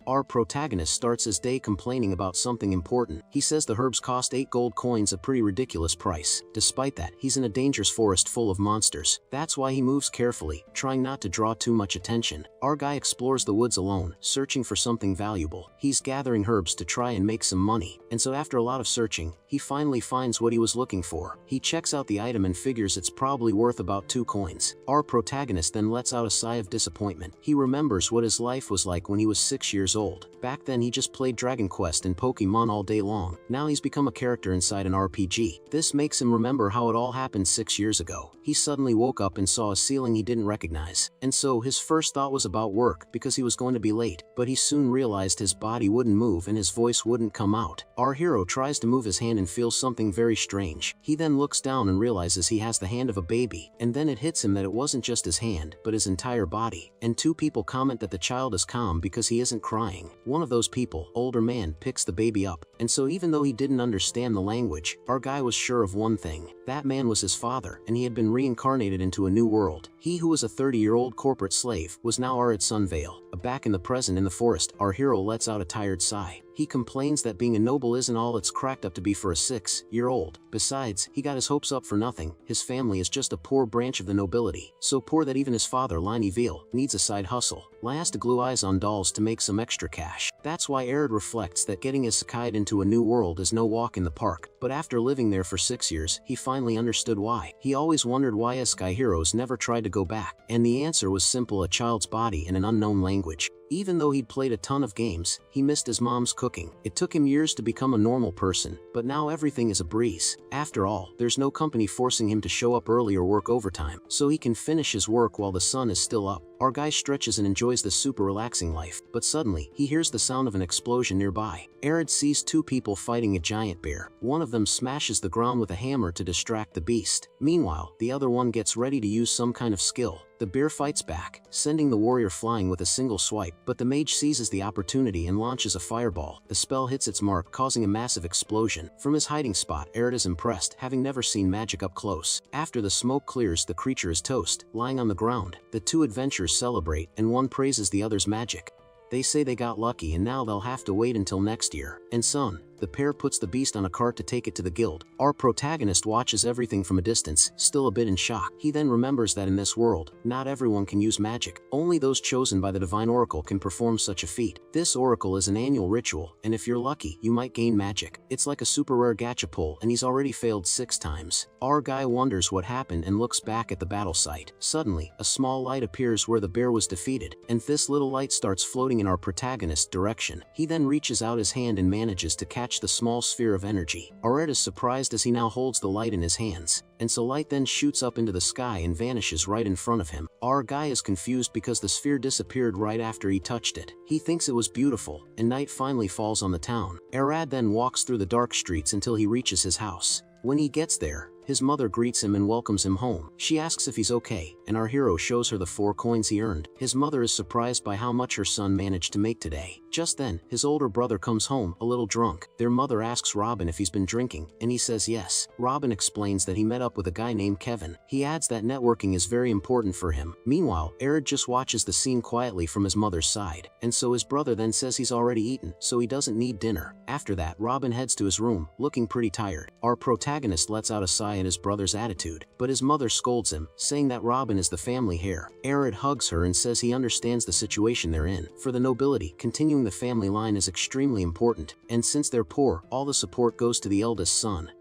Our protagonist starts his day complaining about something important. He says the herbs cost 8 gold coins, a pretty ridiculous price. Despite that, he's in a dangerous forest full of monsters. That's why he moves carefully, trying not to draw too much attention. Our guy explores the woods alone, searching for something valuable. He's gathering herbs to try and make some money, and so after a lot of searching, he finally finds what he was looking for. He checks out the item and figures it's probably worth about 2 coins. Our protagonist then lets out a sigh of disappointment. He remembers what his life was like when he was 6 years old. Back then he just played Dragon Quest and Pokemon all day long. Now he's become a character inside an RPG. This makes him remember how it all happened 6 years ago. He suddenly woke up and saw a ceiling he didn't recognize, and so his first thought was about work because he was going to be late, but he soon realized his body wouldn't move and his voice wouldn't come out. Our hero tries to move his hand and feels something very strange. He then looks down and realizes he has the hand of a baby, and then it hits him that it wasn't just his hand, but his entire body. And 2 people comment that the child is calm because he isn't crying. One of those people, older man, picks the baby up, and so even though he didn't understand the language, our guy was sure of one thing. That man was his father, and he had been reincarnated into a new world. He who was a 30-year-old corporate slave was now Aryad's son Vale. Back in the present in the forest, our hero lets out a tired sigh. He complains that being a noble isn't all it's cracked up to be for a 6-year-old. Besides, he got his hopes up for nothing. His family is just a poor branch of the nobility, so poor that even his father, Vale, needs a side hustle. Has to glue eyes on dolls to make some extra cash. That's why Arid reflects that getting isekai'd into a new world is no walk in the park. But after living there for 6 years, he finally understood why. He always wondered why isekai heroes never tried to go back, and the answer was simple: a child's body in an unknown language. Even though he'd played a ton of games, he missed his mom's cooking. It took him years to become a normal person, but now everything is a breeze. After all, there's no company forcing him to show up early or work overtime, so he can finish his work while the sun is still up. Our guy stretches and enjoys this super relaxing life, but suddenly, he hears the sound of an explosion nearby. Arid sees 2 people fighting a giant bear. One of them smashes the ground with a hammer to distract the beast. Meanwhile, the other one gets ready to use some kind of skill. The bear fights back, sending the warrior flying with a single swipe, but the mage seizes the opportunity and launches a fireball. The spell hits its mark, causing a massive explosion. From his hiding spot, Arid is impressed, having never seen magic up close. After the smoke clears, the creature is toast, lying on the ground. The 2 adventurers celebrate, and one praises the other's magic. They say they got lucky and now they'll have to wait until next year. And son, the pair puts the beast on a cart to take it to the guild. Our protagonist watches everything from a distance, still a bit in shock. He then remembers that in this world, not everyone can use magic. Only those chosen by the divine oracle can perform such a feat. This oracle is an annual ritual, and if you're lucky, you might gain magic. It's like a super rare gacha pull, and he's already failed 6 times. Our guy wonders what happened and looks back at the battle site. Suddenly, a small light appears where the bear was defeated, and this little light starts floating in our protagonist's direction. He then reaches out his hand and manages to catch the small sphere of energy. Arid is surprised as he now holds the light in his hands, and so light then shoots up into the sky and vanishes right in front of him. Our guy is confused because the sphere disappeared right after he touched it. He thinks it was beautiful, and night finally falls on the town. Arid then walks through the dark streets until he reaches his house. When he gets there, his mother greets him and welcomes him home. She asks if he's okay, and our hero shows her the 4 coins he earned. His mother is surprised by how much her son managed to make today. Just then, his older brother comes home, a little drunk. Their mother asks Robin if he's been drinking, and he says yes. Robin explains that he met up with a guy named Kevin. He adds that networking is very important for him. Meanwhile, Arid just watches the scene quietly from his mother's side, and so his brother then says he's already eaten, so he doesn't need dinner. After that, Robin heads to his room, looking pretty tired. Our protagonist lets out a sigh at his brother's attitude, but his mother scolds him, saying that Robin is the family heir. Arid hugs her and says he understands the situation they're in. For the nobility, continuing the family line is extremely important, and since they're poor, all the support goes to the eldest son.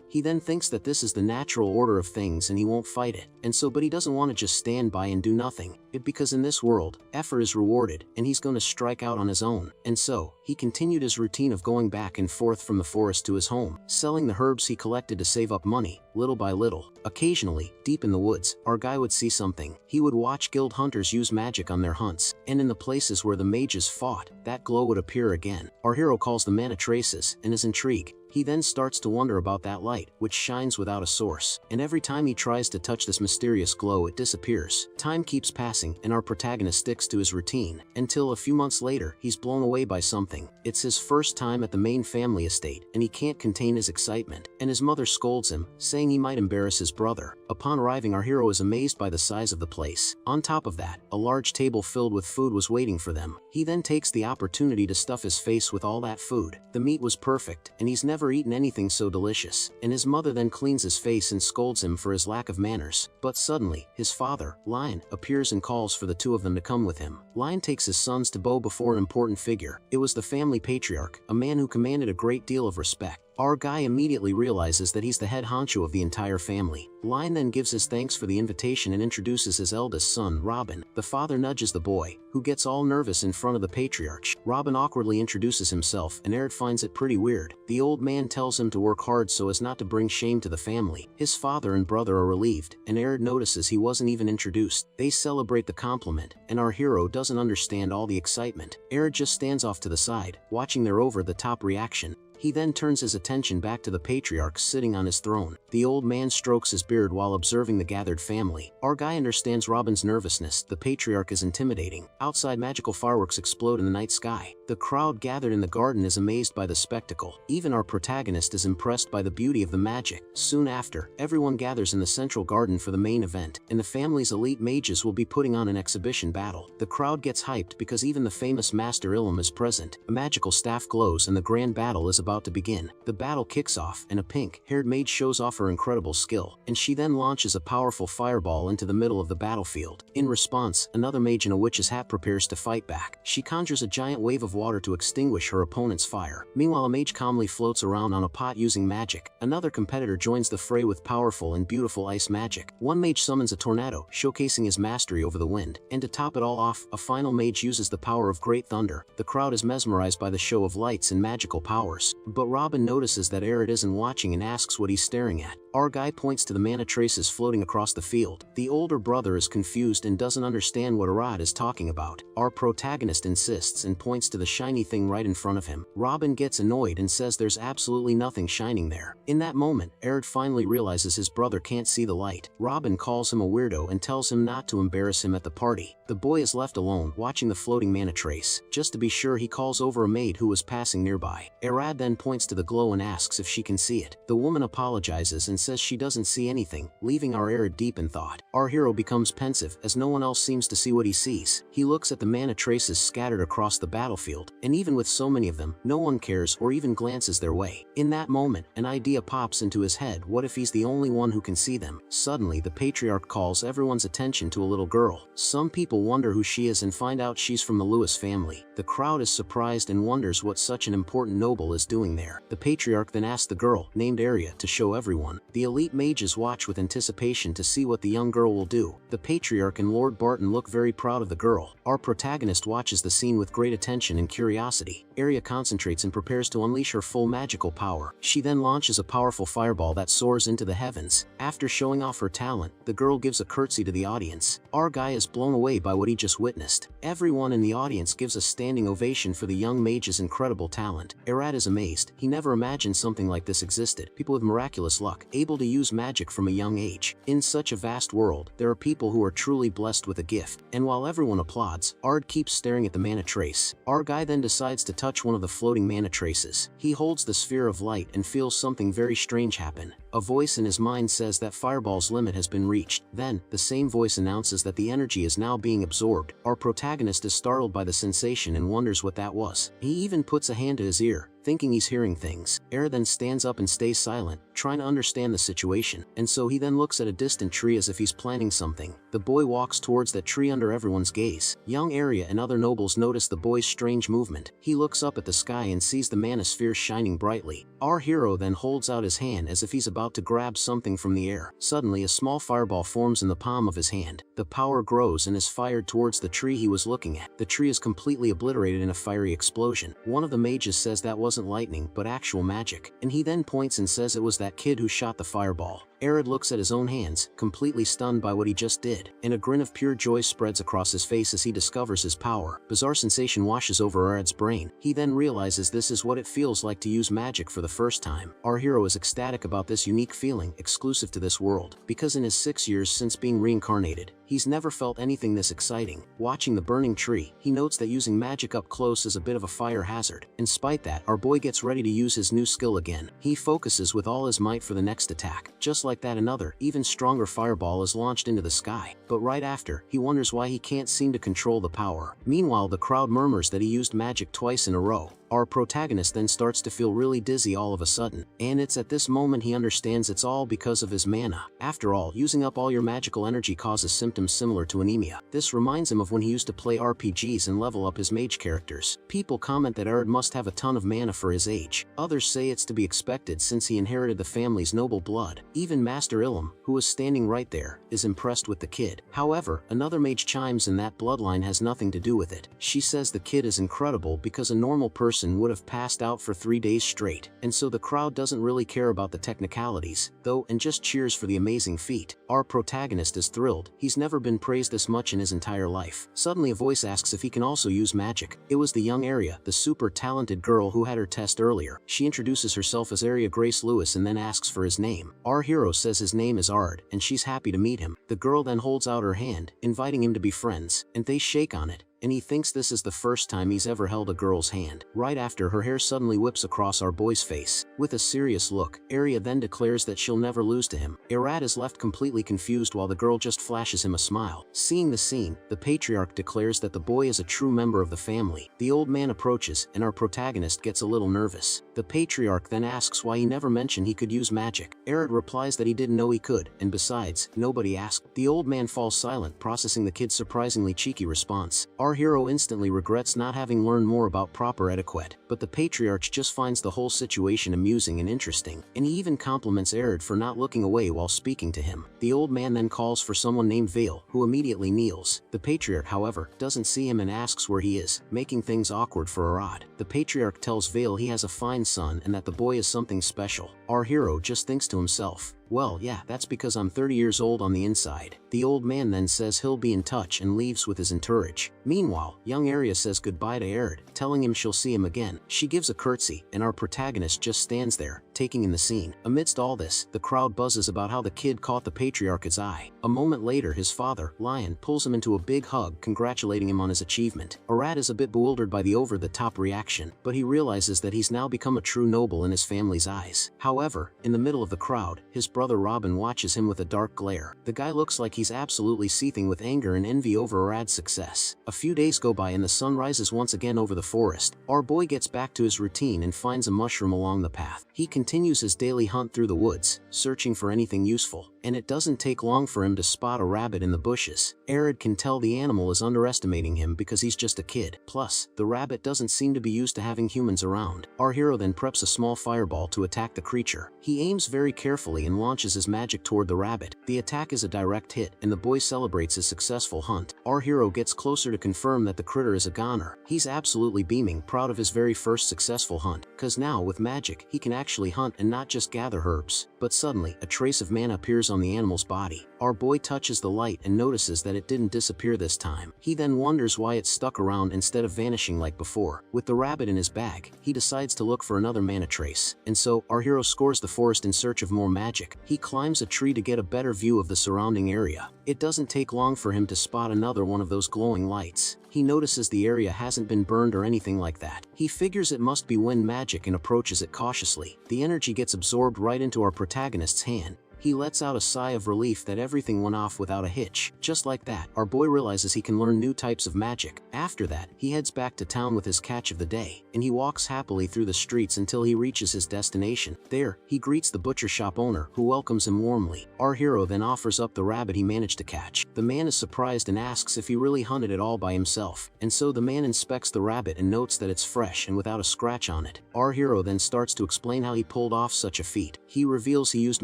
He then thinks that this is the natural order of things and he won't fight it, but he doesn't want to just stand by and do nothing, because in this world, effort is rewarded, and he's going to strike out on his own. And so, he continued his routine of going back and forth from the forest to his home, selling the herbs he collected to save up money, little by little. Occasionally, deep in the woods, our guy would see something. He would watch guild hunters use magic on their hunts, and in the places where the mages fought, that glow would appear again. Our hero calls the mana traces, and is intrigued. He then starts to wonder about that light, which shines without a source, and every time he tries to touch this mysterious glow it disappears. Time keeps passing, and our protagonist sticks to his routine, until a few months later, he's blown away by something. It's his first time at the main family estate, and he can't contain his excitement, and his mother scolds him, saying saying he might embarrass his brother. Upon arriving, our hero is amazed by the size of the place. On top of that, a large table filled with food was waiting for them. He then takes the opportunity to stuff his face with all that food. The meat was perfect, and he's never eaten anything so delicious. And his mother then cleans his face and scolds him for his lack of manners. But suddenly, his father, Lion, appears and calls for the two of them to come with him. Lion takes his sons to bow before an important figure. It was the family patriarch, a man who commanded a great deal of respect. Our guy immediately realizes that he's the head honcho of the entire family. Lion then gives his thanks for the invitation and introduces his eldest son, Robin. The father nudges the boy, who gets all nervous in front of the patriarch. Robin awkwardly introduces himself, and Eric finds it pretty weird. The old man tells him to work hard so as not to bring shame to the family. His father and brother are relieved, and Eric notices he wasn't even introduced. They celebrate the compliment, and our hero doesn't understand all the excitement. Eric just stands off to the side, watching their over-the-top reaction. He then turns his attention back to the patriarch sitting on his throne. The old man strokes his beard while observing the gathered family. Our guy understands Robin's nervousness. The patriarch is intimidating. Outside, magical fireworks explode in the night sky. The crowd gathered in the garden is amazed by the spectacle. Even our protagonist is impressed by the beauty of the magic. Soon after, everyone gathers in the central garden for the main event, and the family's elite mages will be putting on an exhibition battle. The crowd gets hyped because even the famous Master Ilum is present. A magical staff glows and the grand battle is about to begin. The battle kicks off, and a pink-haired maid shows off her incredible skill, and she then launches a powerful fireball into the middle of the battlefield. In response, another mage in a witch's hat prepares to fight back. She conjures a giant wave of water to extinguish her opponent's fire. Meanwhile, a mage calmly floats around on a pot using magic. Another competitor joins the fray with powerful and beautiful ice magic. One mage summons a tornado, showcasing his mastery over the wind. And to top it all off, a final mage uses the power of great thunder. The crowd is mesmerized by the show of lights and magical powers. But Robin notices that Arid isn't watching and asks what he's staring at. Our guy points to the mana traces floating across the field. The older brother is confused and doesn't understand what Arad is talking about. Our protagonist insists and points to the shiny thing right in front of him. Robin gets annoyed and says there's absolutely nothing shining there. In that moment, Arid finally realizes his brother can't see the light. Robin calls him a weirdo and tells him not to embarrass him at the party. The boy is left alone, watching the floating mana trace. Just to be sure, he calls over a maid who was passing nearby. Arad then points to the glow and asks if she can see it. The woman apologizes and says she doesn't see anything, leaving our Arid deep in thought. Our hero becomes pensive as no one else seems to see what he sees. He looks at the mana traces scattered across the battlefield, and even with so many of them, no one cares or even glances their way. In that moment, an idea pops into his head. What if he's the only one who can see them? Suddenly, the patriarch calls everyone's attention to a little girl. Some people wonder who she is and find out she's from the Lewis family. The crowd is surprised and wonders what such an important noble is doing there. The patriarch then asks the girl, named Arya, to show everyone. The elite mages watch with anticipation to see what the young girl will do. The patriarch and Lord Barton look very proud of the girl. Our protagonist watches the scene with great attention and curiosity. Arya concentrates and prepares to unleash her full magical power. She then launches a powerful fireball that soars into the heavens. After showing off her talent, the girl gives a curtsy to the audience. Our guy is blown away by what he just witnessed. Everyone in the audience gives a standing ovation for the young mage's incredible talent. Arad is amazed. He never imagined something like this existed. People with miraculous luck, able to use magic from a young age. In such a vast world, there are people who are truly blessed with a gift. And while everyone applauds, Ard keeps staring at the mana trace. Our guy then decides to touch one of the floating mana traces. He holds the sphere of light and feels something very strange happen. A voice in his mind says that Fireball's limit has been reached. Then, the same voice announces that the energy is now being absorbed. Our protagonist is startled by the sensation and wonders what that was. He even puts a hand to his ear, thinking he's hearing things. Air then stands up and stays silent, trying to understand the situation, and so he then looks at a distant tree as if he's planning something. The boy walks towards that tree under everyone's gaze. Young Arya and other nobles notice the boy's strange movement. He looks up at the sky and sees the mana sphere shining brightly. Our hero then holds out his hand as if he's about to grab something from the air. Suddenly, a small fireball forms in the palm of his hand. The power grows and is fired towards the tree he was looking at. The tree is completely obliterated in a fiery explosion. One of the mages says that wasn't lightning, but actual magic, and he then points and says it was that kid who shot the fireball. Arid looks at his own hands, completely stunned by what he just did, and a grin of pure joy spreads across his face as he discovers his power. Bizarre sensation washes over Arid's brain. He then realizes this is what it feels like to use magic for the first time. Our hero is ecstatic about this unique feeling, exclusive to this world, because in his 6 years since being reincarnated, He's never felt anything this exciting. Watching the burning tree, he notes that using magic up close is a bit of a fire hazard. Despite that, our boy gets ready to use his new skill again. He focuses with all his might for the next attack. Just like that, another, even stronger fireball is launched into the sky. But right after, he wonders why he can't seem to control the power. Meanwhile, the crowd murmurs that he used magic twice in a row. Our protagonist then starts to feel really dizzy all of a sudden, and it's at this moment he understands it's all because of his mana. After all, using up all your magical energy causes symptoms similar to anemia. This reminds him of when he used to play RPGs and level up his mage characters. People comment that Erd must have a ton of mana for his age. Others say it's to be expected since he inherited the family's noble blood. Even Master Ilum, who was standing right there, is impressed with the kid. However, another mage chimes in that bloodline has nothing to do with it. She says the kid is incredible because a normal person would have passed out for 3 days straight, and so the crowd doesn't really care about the technicalities, though, and just cheers for the amazing feat. Our protagonist is thrilled. He's never been praised this much in his entire life. Suddenly a voice asks if he can also use magic. It was the young Arya, the super talented girl who had her test earlier. She introduces herself as Arya Grace Lewis and then asks for his name. Our hero says his name is Ard, and she's happy to meet him. The girl then holds out her hand, inviting him to be friends, and they shake on it, and he thinks this is the first time he's ever held a girl's hand. Right after, her hair suddenly whips across our boy's face. With a serious look, Arya then declares that she'll never lose to him. Arad is left completely confused while the girl just flashes him a smile. Seeing the scene, the patriarch declares that the boy is a true member of the family. The old man approaches, and our protagonist gets a little nervous. The patriarch then asks why he never mentioned he could use magic. Arad replies that he didn't know he could, and besides, nobody asked. The old man falls silent, processing the kid's surprisingly cheeky response. Our hero instantly regrets not having learned more about proper etiquette, but the patriarch just finds the whole situation amusing and interesting, and he even compliments Arid for not looking away while speaking to him. The old man then calls for someone named Vale, who immediately kneels. The patriarch, however, doesn't see him and asks where he is, making things awkward for Arad. The patriarch tells Vale he has a fine son and that the boy is something special. Our hero just thinks to himself, well, yeah, that's because I'm 30 years old on the inside. The old man then says he'll be in touch and leaves with his entourage. Meanwhile, young Arya says goodbye to Arid, telling him she'll see him again. She gives a curtsy, and our protagonist just stands there, taking in the scene. Amidst all this, the crowd buzzes about how the kid caught the patriarch's eye. A moment later, his father, Lion, pulls him into a big hug, congratulating him on his achievement. Arad is a bit bewildered by the over-the-top reaction, but he realizes that he's now become a true noble in his family's eyes. However, in the middle of the crowd, his brother Robin watches him with a dark glare. The guy looks like he's absolutely seething with anger and envy over Arad's success. A few days go by and the sun rises once again over the forest. Our boy gets back to his routine and finds a mushroom along the path. He continues his daily hunt through the woods, searching for anything useful, and it doesn't take long for him to spot a rabbit in the bushes. Arid can tell the animal is underestimating him because he's just a kid. Plus, the rabbit doesn't seem to be used to having humans around. Our hero then preps a small fireball to attack the creature. He aims very carefully and launches his magic toward the rabbit. The attack is a direct hit, and the boy celebrates his successful hunt. Our hero gets closer to confirm that the critter is a goner. He's absolutely beaming, proud of his very first successful hunt, cause now with magic, he can actually hunt and not just gather herbs. But suddenly, a trace of mana appears on the animal's body. Our boy touches the light and notices that it didn't disappear this time. He then wonders why it stuck around instead of vanishing like before. With the rabbit in his bag, he decides to look for another mana trace. And so, our hero scores the forest in search of more magic. He climbs a tree to get a better view of the surrounding area. It doesn't take long for him to spot another one of those glowing lights. He notices the area hasn't been burned or anything like that. He figures it must be wind magic and approaches it cautiously. The energy gets absorbed right into our protagonist's hand. He lets out a sigh of relief that everything went off without a hitch. Just like that, our boy realizes he can learn new types of magic. After that, he heads back to town with his catch of the day, and he walks happily through the streets until he reaches his destination. There, he greets the butcher shop owner, who welcomes him warmly. Our hero then offers up the rabbit he managed to catch. The man is surprised and asks if he really hunted it all by himself, and so the man inspects the rabbit and notes that it's fresh and without a scratch on it. Our hero then starts to explain how he pulled off such a feat. He reveals he used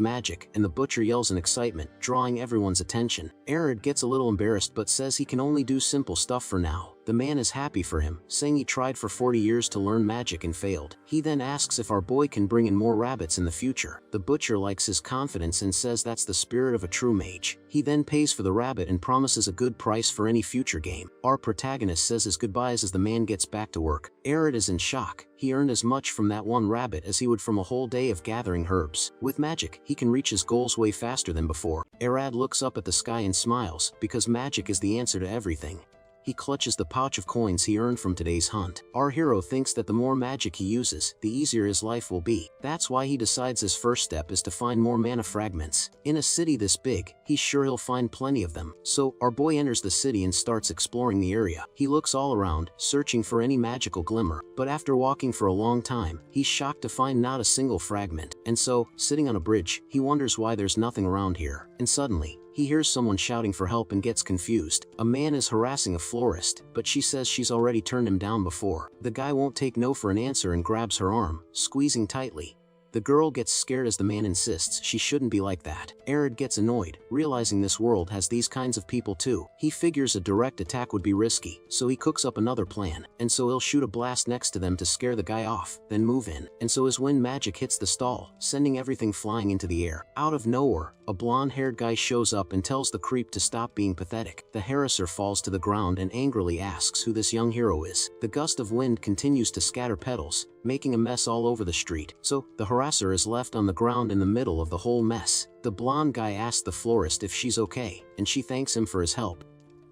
magic, and the butcher yells in excitement, drawing everyone's attention. Arid gets a little embarrassed but says he can only do simple stuff for now. The man is happy for him, saying he tried for 40 years to learn magic and failed. He then asks if our boy can bring in more rabbits in the future. The butcher likes his confidence and says that's the spirit of a true mage. He then pays for the rabbit and promises a good price for any future game. Our protagonist says his goodbyes as the man gets back to work. Arya is in shock. He earned as much from that one rabbit as he would from a whole day of gathering herbs. With magic, he can reach his goals way faster than before. Arya looks up at the sky and smiles, because magic is the answer to everything. He clutches the pouch of coins he earned from today's hunt. Our hero thinks that the more magic he uses, the easier his life will be. That's why he decides his first step is to find more mana fragments. In a city this big, he's sure he'll find plenty of them. So, our boy enters the city and starts exploring the area. He looks all around, searching for any magical glimmer. But after walking for a long time, he's shocked to find not a single fragment. And so, sitting on a bridge, he wonders why there's nothing around here. And suddenly, he hears someone shouting for help and gets confused. A man is harassing a florist, but she says she's already turned him down before. The guy won't take no for an answer and grabs her arm, squeezing tightly. The girl gets scared as the man insists she shouldn't be like that. Arya gets annoyed, realizing this world has these kinds of people too. He figures a direct attack would be risky, so he cooks up another plan. And so he'll shoot a blast next to them to scare the guy off, then move in. And so his wind magic hits the stall, sending everything flying into the air. Out of nowhere, a blonde-haired guy shows up and tells the creep to stop being pathetic. The harasser falls to the ground and angrily asks who this young hero is. The gust of wind continues to scatter petals, making a mess all over the street. So, the harasser is left on the ground in the middle of the whole mess. The blonde guy asks the florist if she's okay, and she thanks him for his help.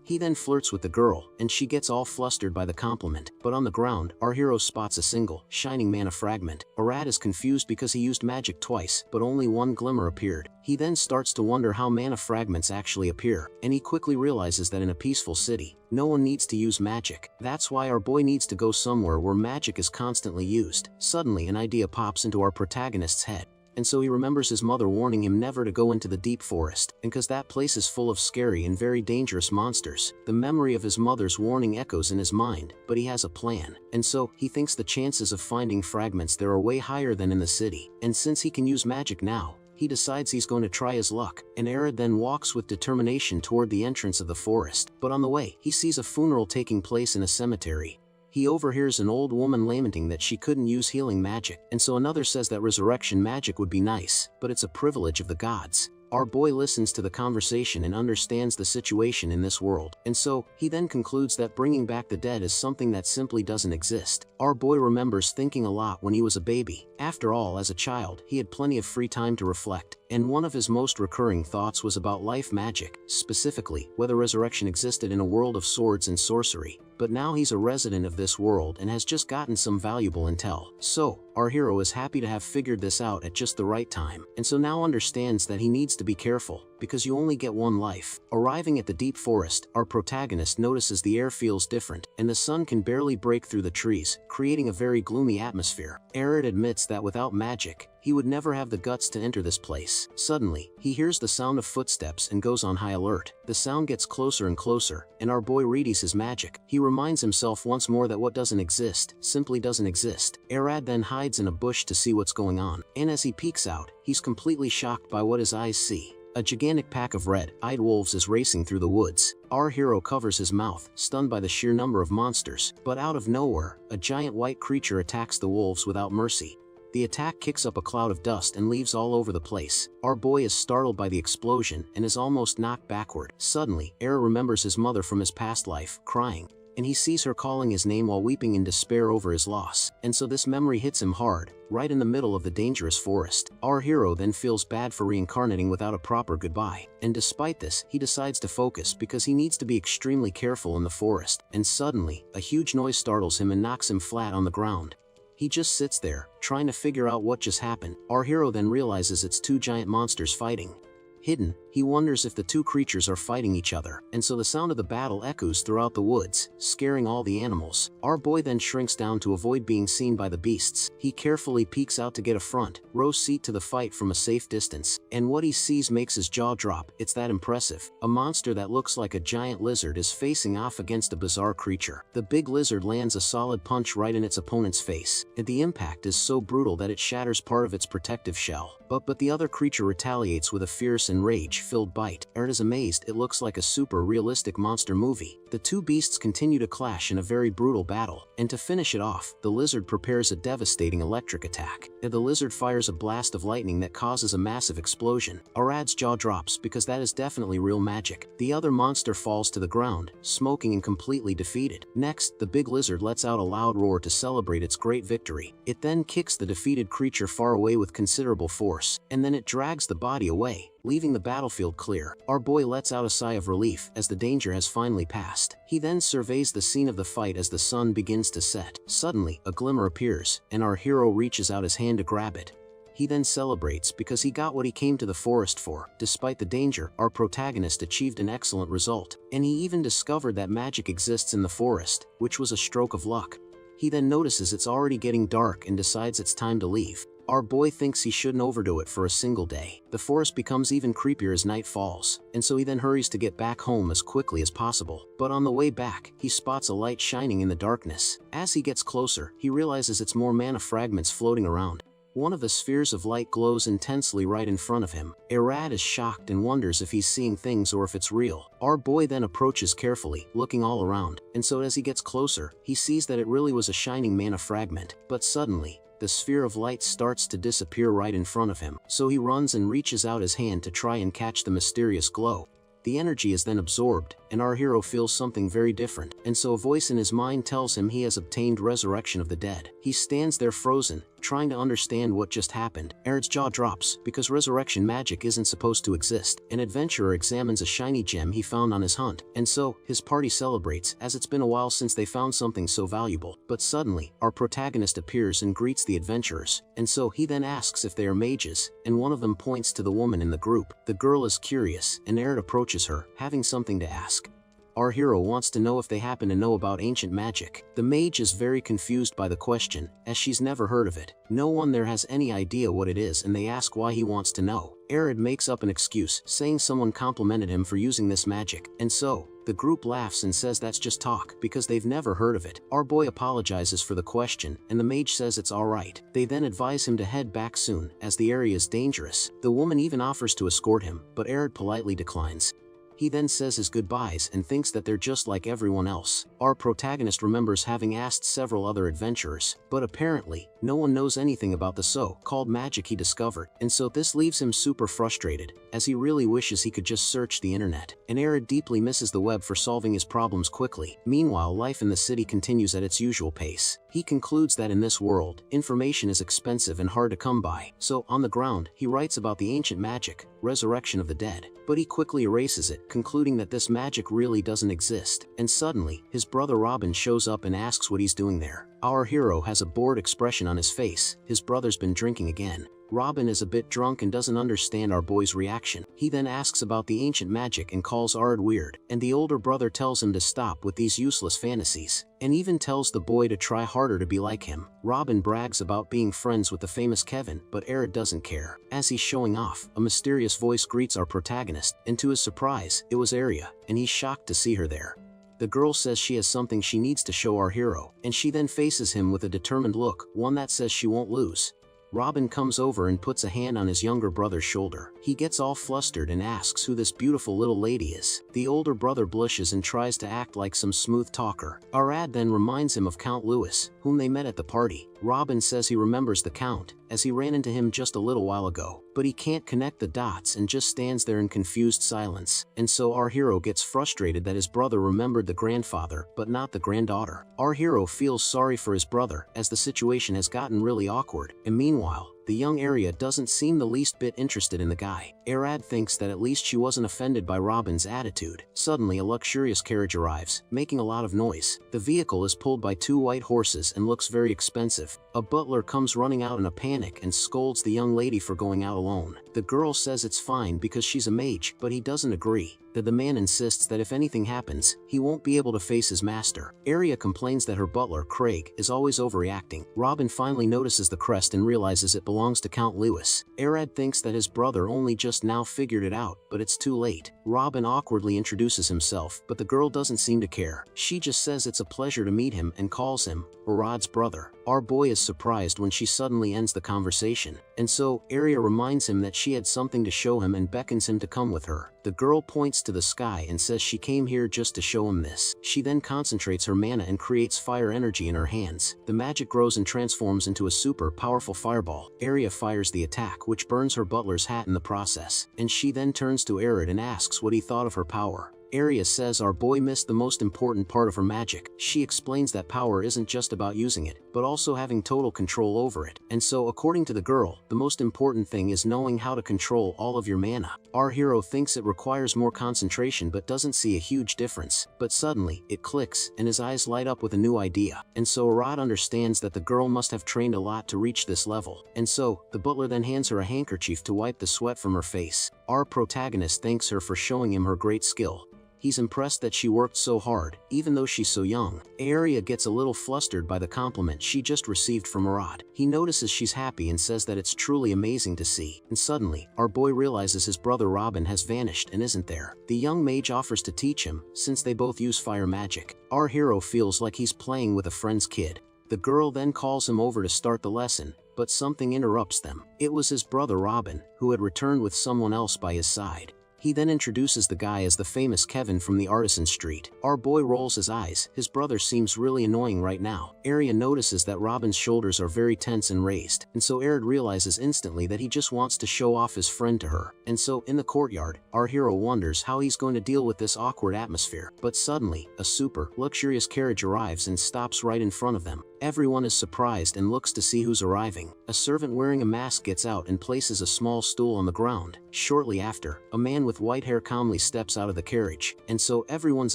He then flirts with the girl, and she gets all flustered by the compliment. But on the ground, our hero spots a single, shining mana fragment. Arya is confused because he used magic twice, but only one glimmer appeared. He then starts to wonder how mana fragments actually appear, and he quickly realizes that in a peaceful city, no one needs to use magic. That's why our boy needs to go somewhere where magic is constantly used. Suddenly an idea pops into our protagonist's head. And so he remembers his mother warning him never to go into the deep forest, and cause that place is full of scary and very dangerous monsters. The memory of his mother's warning echoes in his mind, but he has a plan. And so, he thinks the chances of finding fragments there are way higher than in the city. And since he can use magic now, he decides he's going to try his luck, and Arya then walks with determination toward the entrance of the forest. But on the way, he sees a funeral taking place in a cemetery. He overhears an old woman lamenting that she couldn't use healing magic, and so another says that resurrection magic would be nice, but it's a privilege of the gods. Our boy listens to the conversation and understands the situation in this world, and so, he then concludes that bringing back the dead is something that simply doesn't exist. Our boy remembers thinking a lot when he was a baby. After all, as a child, he had plenty of free time to reflect, and one of his most recurring thoughts was about life magic, specifically, whether resurrection existed in a world of swords and sorcery. But now he's a resident of this world and has just gotten some valuable intel. So, our hero is happy to have figured this out at just the right time, and so now understands that he needs to be careful, because you only get one life. Arriving at the deep forest, our protagonist notices the air feels different, and the sun can barely break through the trees, creating a very gloomy atmosphere. Arya admits that without magic, he would never have the guts to enter this place. Suddenly, he hears the sound of footsteps and goes on high alert. The sound gets closer and closer, and our boy readies his magic. He reminds himself once more that what doesn't exist, simply doesn't exist. Arya then hides in a bush to see what's going on, and as he peeks out, he's completely shocked by what his eyes see. A gigantic pack of red-eyed wolves is racing through the woods. Our hero covers his mouth, stunned by the sheer number of monsters. But out of nowhere, a giant white creature attacks the wolves without mercy. The attack kicks up a cloud of dust and leaves all over the place. Our boy is startled by the explosion and is almost knocked backward. Suddenly, Arya remembers his mother from his past life, crying, and he sees her calling his name while weeping in despair over his loss. And so this memory hits him hard, right in the middle of the dangerous forest. Our hero then feels bad for reincarnating without a proper goodbye. And despite this, he decides to focus because he needs to be extremely careful in the forest. And suddenly, a huge noise startles him and knocks him flat on the ground. He just sits there, trying to figure out what just happened. Our hero then realizes it's two giant monsters fighting. Hidden, he wonders if the two creatures are fighting each other, and so the sound of the battle echoes throughout the woods, scaring all the animals. Our boy then shrinks down to avoid being seen by the beasts. He carefully peeks out to get a front row seat to the fight from a safe distance, and what he sees makes his jaw drop. It's that impressive. A monster that looks like a giant lizard is facing off against a bizarre creature. The big lizard lands a solid punch right in its opponent's face, and the impact is so brutal that it shatters part of its protective shell. But the other creature retaliates with a fierce and rage-filled bite. Arya is amazed. It looks like a super realistic monster movie. The two beasts continue to clash in a very brutal battle, and to finish it off, the lizard prepares a devastating electric attack. The lizard fires a blast of lightning that causes a massive explosion. Arad's jaw drops because that is definitely real magic. The other monster falls to the ground, smoking and completely defeated. Next, the big lizard lets out a loud roar to celebrate its great victory. It then kicks the defeated creature far away with considerable force, and then it drags the body away, leaving the battlefield clear. Our boy lets out a sigh of relief as the danger has finally passed. He then surveys the scene of the fight as the sun begins to set. Suddenly, a glimmer appears, and our hero reaches out his hand to grab it. He then celebrates because he got what he came to the forest for. Despite the danger, our protagonist achieved an excellent result, and he even discovered that magic exists in the forest, which was a stroke of luck. He then notices it's already getting dark and decides it's time to leave. Our boy thinks he shouldn't overdo it for a single day. The forest becomes even creepier as night falls, and so he then hurries to get back home as quickly as possible. But on the way back, he spots a light shining in the darkness. As he gets closer, he realizes it's more mana fragments floating around. One of the spheres of light glows intensely right in front of him. Arad is shocked and wonders if he's seeing things or if it's real. Our boy then approaches carefully, looking all around, and so as he gets closer, he sees that it really was a shining mana fragment. But suddenly, the sphere of light starts to disappear right in front of him, so he runs and reaches out his hand to try and catch the mysterious glow. The energy is then absorbed, and our hero feels something very different, and so a voice in his mind tells him he has obtained resurrection of the dead. He stands there frozen, trying to understand what just happened. Arad's jaw drops, because resurrection magic isn't supposed to exist. An adventurer examines a shiny gem he found on his hunt, and so, his party celebrates, as it's been a while since they found something so valuable. But suddenly, our protagonist appears and greets the adventurers, and so he then asks if they are mages, and one of them points to the woman in the group. The girl is curious, and Arad approaches her, having something to ask. Our hero wants to know if they happen to know about ancient magic. The mage is very confused by the question, as she's never heard of it. No one there has any idea what it is, and they ask why he wants to know. Arad makes up an excuse, saying someone complimented him for using this magic, and so, the group laughs and says that's just talk, because they've never heard of it. Our boy apologizes for the question, and the mage says it's alright. They then advise him to head back soon, as the area is dangerous. The woman even offers to escort him, but Arad politely declines. He then says his goodbyes and thinks that they're just like everyone else. Our protagonist remembers having asked several other adventurers, but apparently, no one knows anything about the so-called magic he discovered, and so this leaves him super frustrated, as he really wishes he could just search the internet. And Arad deeply misses the web for solving his problems quickly. Meanwhile, life in the city continues at its usual pace. He concludes that in this world, information is expensive and hard to come by, so on the ground, he writes about the ancient magic, resurrection of the dead, but he quickly erases it, concluding that this magic really doesn't exist. And suddenly, his brother Robin shows up and asks what he's doing there. Our hero has a bored expression on his face. His brother's been drinking again. Robin is a bit drunk and doesn't understand our boy's reaction. He then asks about the ancient magic and calls Arad weird, and the older brother tells him to stop with these useless fantasies, and even tells the boy to try harder to be like him. Robin brags about being friends with the famous Kevin, but Arad doesn't care. As he's showing off, a mysterious voice greets our protagonist, and to his surprise, it was Arya, and he's shocked to see her there. The girl says she has something she needs to show our hero, and she then faces him with a determined look, one that says she won't lose. Robin comes over and puts a hand on his younger brother's shoulder. He gets all flustered and asks who this beautiful little lady is. The older brother blushes and tries to act like some smooth talker. Arad then reminds him of Count Lewis, whom they met at the party. Robin says he remembers the Count, as he ran into him just a little while ago, but he can't connect the dots and just stands there in confused silence. And so our hero gets frustrated that his brother remembered the grandfather, but not the granddaughter. Our hero feels sorry for his brother, as the situation has gotten really awkward, and meanwhile, the young Arya doesn't seem the least bit interested in the guy. Arad thinks that at least she wasn't offended by Robin's attitude. Suddenly a luxurious carriage arrives, making a lot of noise. The vehicle is pulled by 2 white horses and looks very expensive. A butler comes running out in a panic and scolds the young lady for going out alone. The girl says it's fine because she's a mage, but he doesn't agree. The man insists that if anything happens, he won't be able to face his master. Arya complains that her butler, Craig, is always overreacting. Robin finally notices the crest and realizes it belongs to Count Lewis. Arad thinks that his brother only just now figured it out, but it's too late. Robin awkwardly introduces himself, but the girl doesn't seem to care. She just says it's a pleasure to meet him and calls him Arad's brother. Our boy is surprised when she suddenly ends the conversation, and so Arya reminds him that she had something to show him and beckons him to come with her. The girl points to the sky and says she came here just to show him this. She then concentrates her mana and creates fire energy in her hands. The magic grows and transforms into a super powerful fireball. Arya fires the attack, which burns her butler's hat in the process, and she then turns to Arid and asks what he thought of her power. Arya says our boy missed the most important part of her magic. She explains that power isn't just about using it, but also having total control over it. And so, according to the girl, the most important thing is knowing how to control all of your mana. Our hero thinks it requires more concentration but doesn't see a huge difference. But suddenly, it clicks, and his eyes light up with a new idea. And so Arad understands that the girl must have trained a lot to reach this level. And so, the butler then hands her a handkerchief to wipe the sweat from her face. Our protagonist thanks her for showing him her great skill. He's impressed that she worked so hard, even though she's so young. Arya gets a little flustered by the compliment she just received from Arad. He notices she's happy and says that it's truly amazing to see. And suddenly, our boy realizes his brother Robin has vanished and isn't there. The young mage offers to teach him, since they both use fire magic. Our hero feels like he's playing with a friend's kid. The girl then calls him over to start the lesson, but something interrupts them. It was his brother Robin, who had returned with someone else by his side. He then introduces the guy as the famous Kevin from the Artisan Street. Our boy rolls his eyes. His brother seems really annoying right now. Arya notices that Robin's shoulders are very tense and raised, and so Arid realizes instantly that he just wants to show off his friend to her. And so, in the courtyard, our hero wonders how he's going to deal with this awkward atmosphere. But suddenly, a super luxurious carriage arrives and stops right in front of them. Everyone is surprised and looks to see who's arriving. A servant wearing a mask gets out and places a small stool on the ground. Shortly after, a man with white hair calmly steps out of the carriage, and so everyone's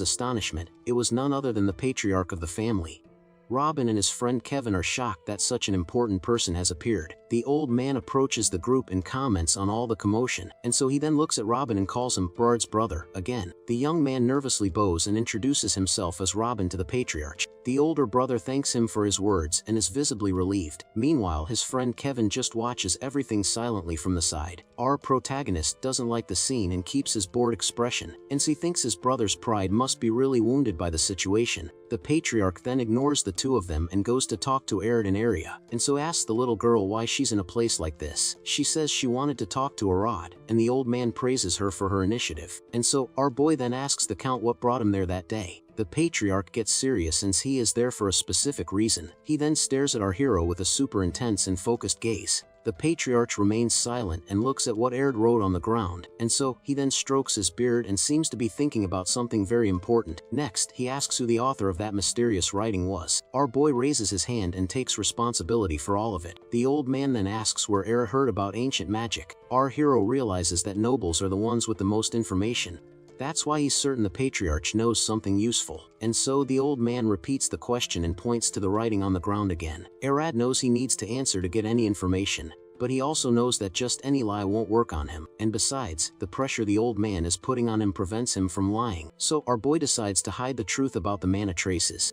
astonishment, it was none other than the patriarch of the family. Robin and his friend Kevin are shocked that such an important person has appeared. The old man approaches the group and comments on all the commotion, and so he then looks at Robin and calls him Bard's brother again. The young man nervously bows and introduces himself as Robin to the patriarch. The older brother thanks him for his words and is visibly relieved. Meanwhile, his friend Kevin just watches everything silently from the side. Our protagonist doesn't like the scene and keeps his bored expression, and he thinks his brother's pride must be really wounded by the situation. The patriarch then ignores the two of them and goes to talk to Arid and Arya, and so asks the little girl why she's in a place like this. She says she wanted to talk to Arad, and the old man praises her for her initiative. And so, our boy then asks the count what brought him there that day. The patriarch gets serious since he is there for a specific reason. He then stares at our hero with a super intense and focused gaze. The patriarch remains silent and looks at what Arid wrote on the ground, and so he then strokes his beard and seems to be thinking about something very important. Next, he asks who the author of that mysterious writing was. Our boy raises his hand and takes responsibility for all of it. The old man then asks where Arid heard about ancient magic. Our hero realizes that nobles are the ones with the most information. That's why he's certain the patriarch knows something useful. And so the old man repeats the question and points to the writing on the ground again. Arad knows he needs to answer to get any information, but he also knows that just any lie won't work on him. And besides, the pressure the old man is putting on him prevents him from lying. So our boy decides to hide the truth about the mana traces.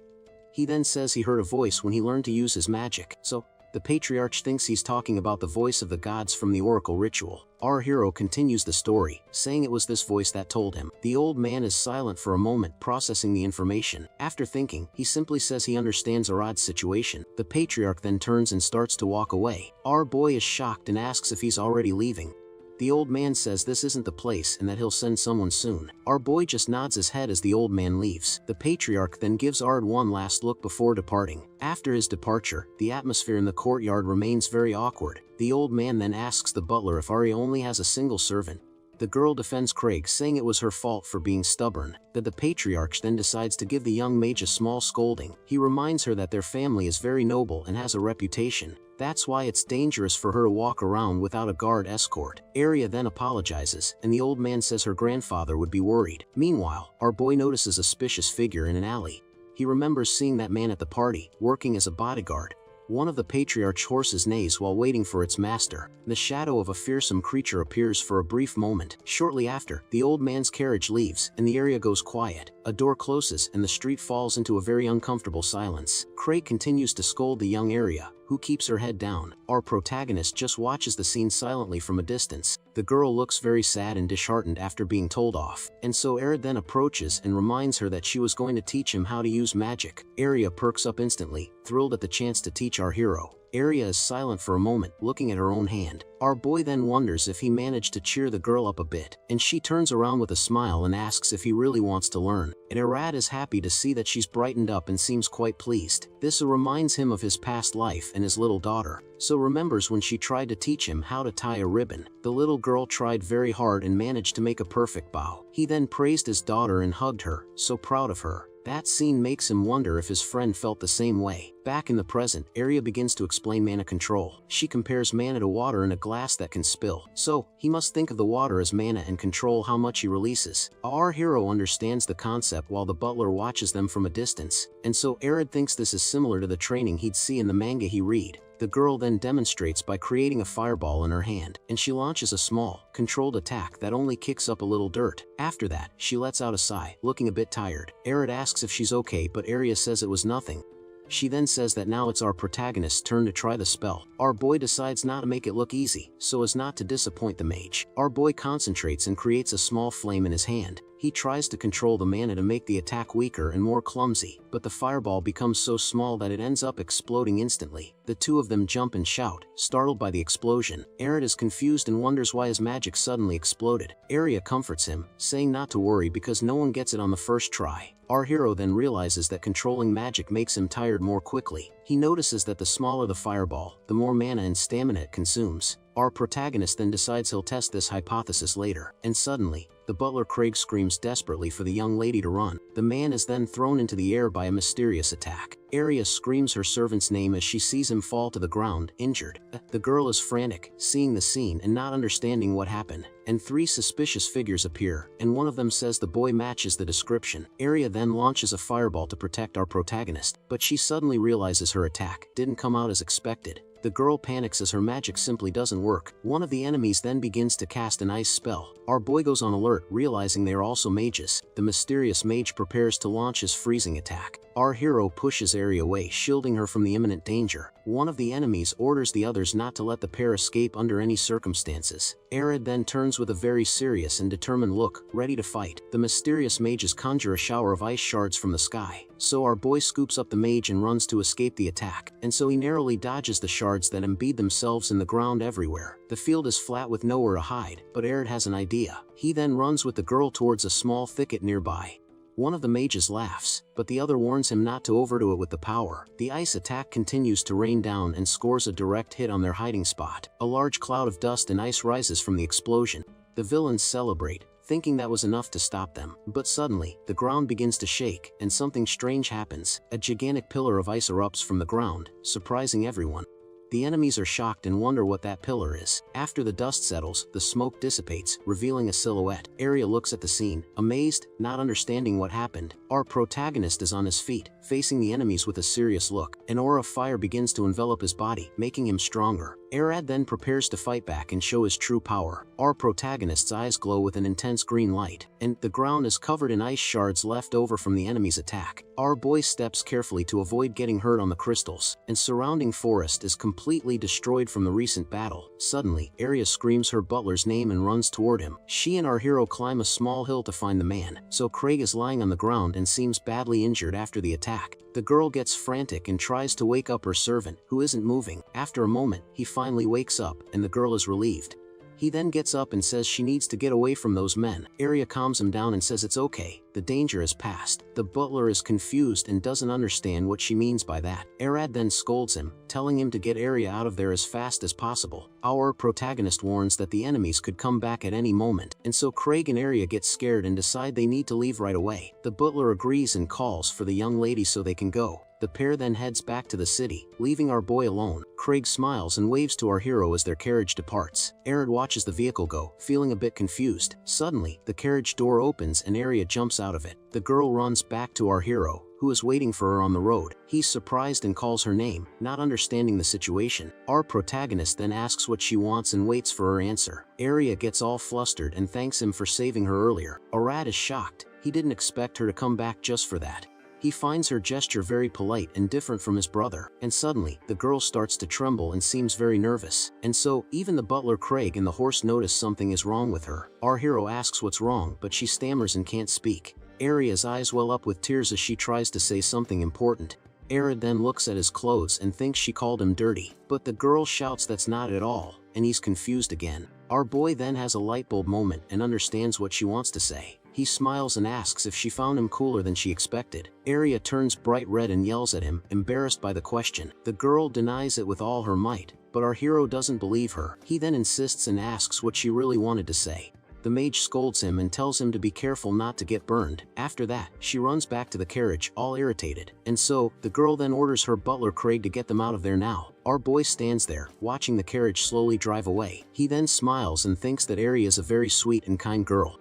He then says he heard a voice when he learned to use his magic. So the patriarch thinks he's talking about the voice of the gods from the oracle ritual. Our hero continues the story, saying it was this voice that told him. The old man is silent for a moment, processing the information. After thinking, he simply says he understands Arad's situation. The patriarch then turns and starts to walk away. Our boy is shocked and asks if he's already leaving. The old man says this isn't the place and that he'll send someone soon. Our boy just nods his head as the old man leaves. The patriarch then gives Ard one last look before departing. After his departure, the atmosphere in the courtyard remains very awkward. The old man then asks the butler if Arya only has a single servant. The girl defends Craig, saying it was her fault for being stubborn. The patriarch then decides to give the young mage a small scolding. He reminds her that their family is very noble and has a reputation. That's why it's dangerous for her to walk around without a guard escort. Arya then apologizes, and the old man says her grandfather would be worried. Meanwhile, our boy notices a suspicious figure in an alley. He remembers seeing that man at the party, working as a bodyguard. One of the patriarch's horses neighs while waiting for its master. The shadow of a fearsome creature appears for a brief moment. Shortly after, the old man's carriage leaves, and the area goes quiet. A door closes, and the street falls into a very uncomfortable silence. Craig continues to scold the young Arya, who keeps her head down. Our protagonist just watches the scene silently from a distance. The girl looks very sad and disheartened after being told off, and so Arya then approaches and reminds her that she was going to teach him how to use magic. Arya perks up instantly, thrilled at the chance to teach our hero. Arya is silent for a moment, looking at her own hand. Our boy then wonders if he managed to cheer the girl up a bit, and she turns around with a smile and asks if he really wants to learn. And Arad is happy to see that she's brightened up and seems quite pleased. This reminds him of his past life and his little daughter. So remembers when she tried to teach him how to tie a ribbon. The little girl tried very hard and managed to make a perfect bow. He then praised his daughter and hugged her, so proud of her. That scene makes him wonder if his friend felt the same way. Back in the present, Arya begins to explain mana control. She compares mana to water in a glass that can spill. So, he must think of the water as mana and control how much he releases. Our hero understands the concept while the butler watches them from a distance. And so Arya thinks this is similar to the training he'd see in the manga he read. The girl then demonstrates by creating a fireball in her hand, and she launches a small, controlled attack that only kicks up a little dirt. After that, she lets out a sigh, looking a bit tired. Arya asks if she's okay, but Arya says it was nothing. She then says that now it's our protagonist's turn to try the spell. Our boy decides not to make it look easy, so as not to disappoint the mage. Our boy concentrates and creates a small flame in his hand. He tries to control the mana to make the attack weaker and more clumsy, but the fireball becomes so small that it ends up exploding instantly. The two of them jump and shout, startled by the explosion. Arya is confused and wonders why his magic suddenly exploded. Arya comforts him, saying not to worry because no one gets it on the first try. Our hero then realizes that controlling magic makes him tired more quickly. He notices that the smaller the fireball, the more mana and stamina it consumes. Our protagonist then decides he'll test this hypothesis later, and suddenly, the butler Craig screams desperately for the young lady to run. The man is then thrown into the air by a mysterious attack. Arya screams her servant's name as she sees him fall to the ground, injured. The girl is frantic, seeing the scene and not understanding what happened. And three suspicious figures appear, and one of them says the boy matches the description. Arya then launches a fireball to protect our protagonist, but she suddenly realizes her attack didn't come out as expected. The girl panics as her magic simply doesn't work. One of the enemies then begins to cast an ice spell. Our boy goes on alert, realizing they are also mages. The mysterious mage prepares to launch his freezing attack. Our hero pushes Arya away, shielding her from the imminent danger. One of the enemies orders the others not to let the pair escape under any circumstances. Arya then turns with a very serious and determined look, ready to fight. The mysterious mages conjure a shower of ice shards from the sky. So our boy scoops up the mage and runs to escape the attack, and so he narrowly dodges the shards that embed themselves in the ground everywhere. The field is flat with nowhere to hide, but Arya has an idea. He then runs with the girl towards a small thicket nearby. One of the mages laughs, but the other warns him not to overdo it with the power. The ice attack continues to rain down and scores a direct hit on their hiding spot. A large cloud of dust and ice rises from the explosion. The villains celebrate, thinking that was enough to stop them. But suddenly, the ground begins to shake, and something strange happens. A gigantic pillar of ice erupts from the ground, surprising everyone. The enemies are shocked and wonder what that pillar is. After the dust settles, the smoke dissipates, revealing a silhouette. Arya looks at the scene, amazed, not understanding what happened. Our protagonist is on his feet, facing the enemies with a serious look. An aura of fire begins to envelop his body, making him stronger. Arad then prepares to fight back and show his true power. Our protagonist's eyes glow with an intense green light, and the ground is covered in ice shards left over from the enemy's attack. Our boy steps carefully to avoid getting hurt on the crystals, and surrounding forest is completely destroyed from the recent battle. Suddenly, Arya screams her butler's name and runs toward him. She and our hero climb a small hill to find the man, so Craig is lying on the ground and seems badly injured after the attack. The girl gets frantic and tries to wake up her servant, who isn't moving. After a moment, he finally wakes up, and the girl is relieved. He then gets up and says she needs to get away from those men. Arya calms him down and says it's okay, the danger is past. The butler is confused and doesn't understand what she means by that. Arad then scolds him, telling him to get Arya out of there as fast as possible. Our protagonist warns that the enemies could come back at any moment, and so Craig and Arya get scared and decide they need to leave right away. The butler agrees and calls for the young lady so they can go. The pair then heads back to the city, leaving our boy alone. Craig smiles and waves to our hero as their carriage departs. Arad watches the vehicle go, feeling a bit confused. Suddenly, the carriage door opens and Arya jumps out of it. The girl runs back to our hero, who is waiting for her on the road. He's surprised and calls her name, not understanding the situation. Our protagonist then asks what she wants and waits for her answer. Arya gets all flustered and thanks him for saving her earlier. Arad is shocked. He didn't expect her to come back just for that. He finds her gesture very polite and different from his brother, and suddenly, the girl starts to tremble and seems very nervous. And so, even the butler Craig and the horse notice something is wrong with her. Our hero asks what's wrong, but she stammers and can't speak. Arya's eyes well up with tears as she tries to say something important. Arya then looks at his clothes and thinks she called him dirty, but the girl shouts that's not at all, and he's confused again. Our boy then has a lightbulb moment and understands what she wants to say. He smiles and asks if she found him cooler than she expected. Arya turns bright red and yells at him, embarrassed by the question. The girl denies it with all her might, but our hero doesn't believe her. He then insists and asks what she really wanted to say. The mage scolds him and tells him to be careful not to get burned. After that, she runs back to the carriage, all irritated. And so, the girl then orders her butler Craig to get them out of there now. Our boy stands there, watching the carriage slowly drive away. He then smiles and thinks that Arya is a very sweet and kind girl.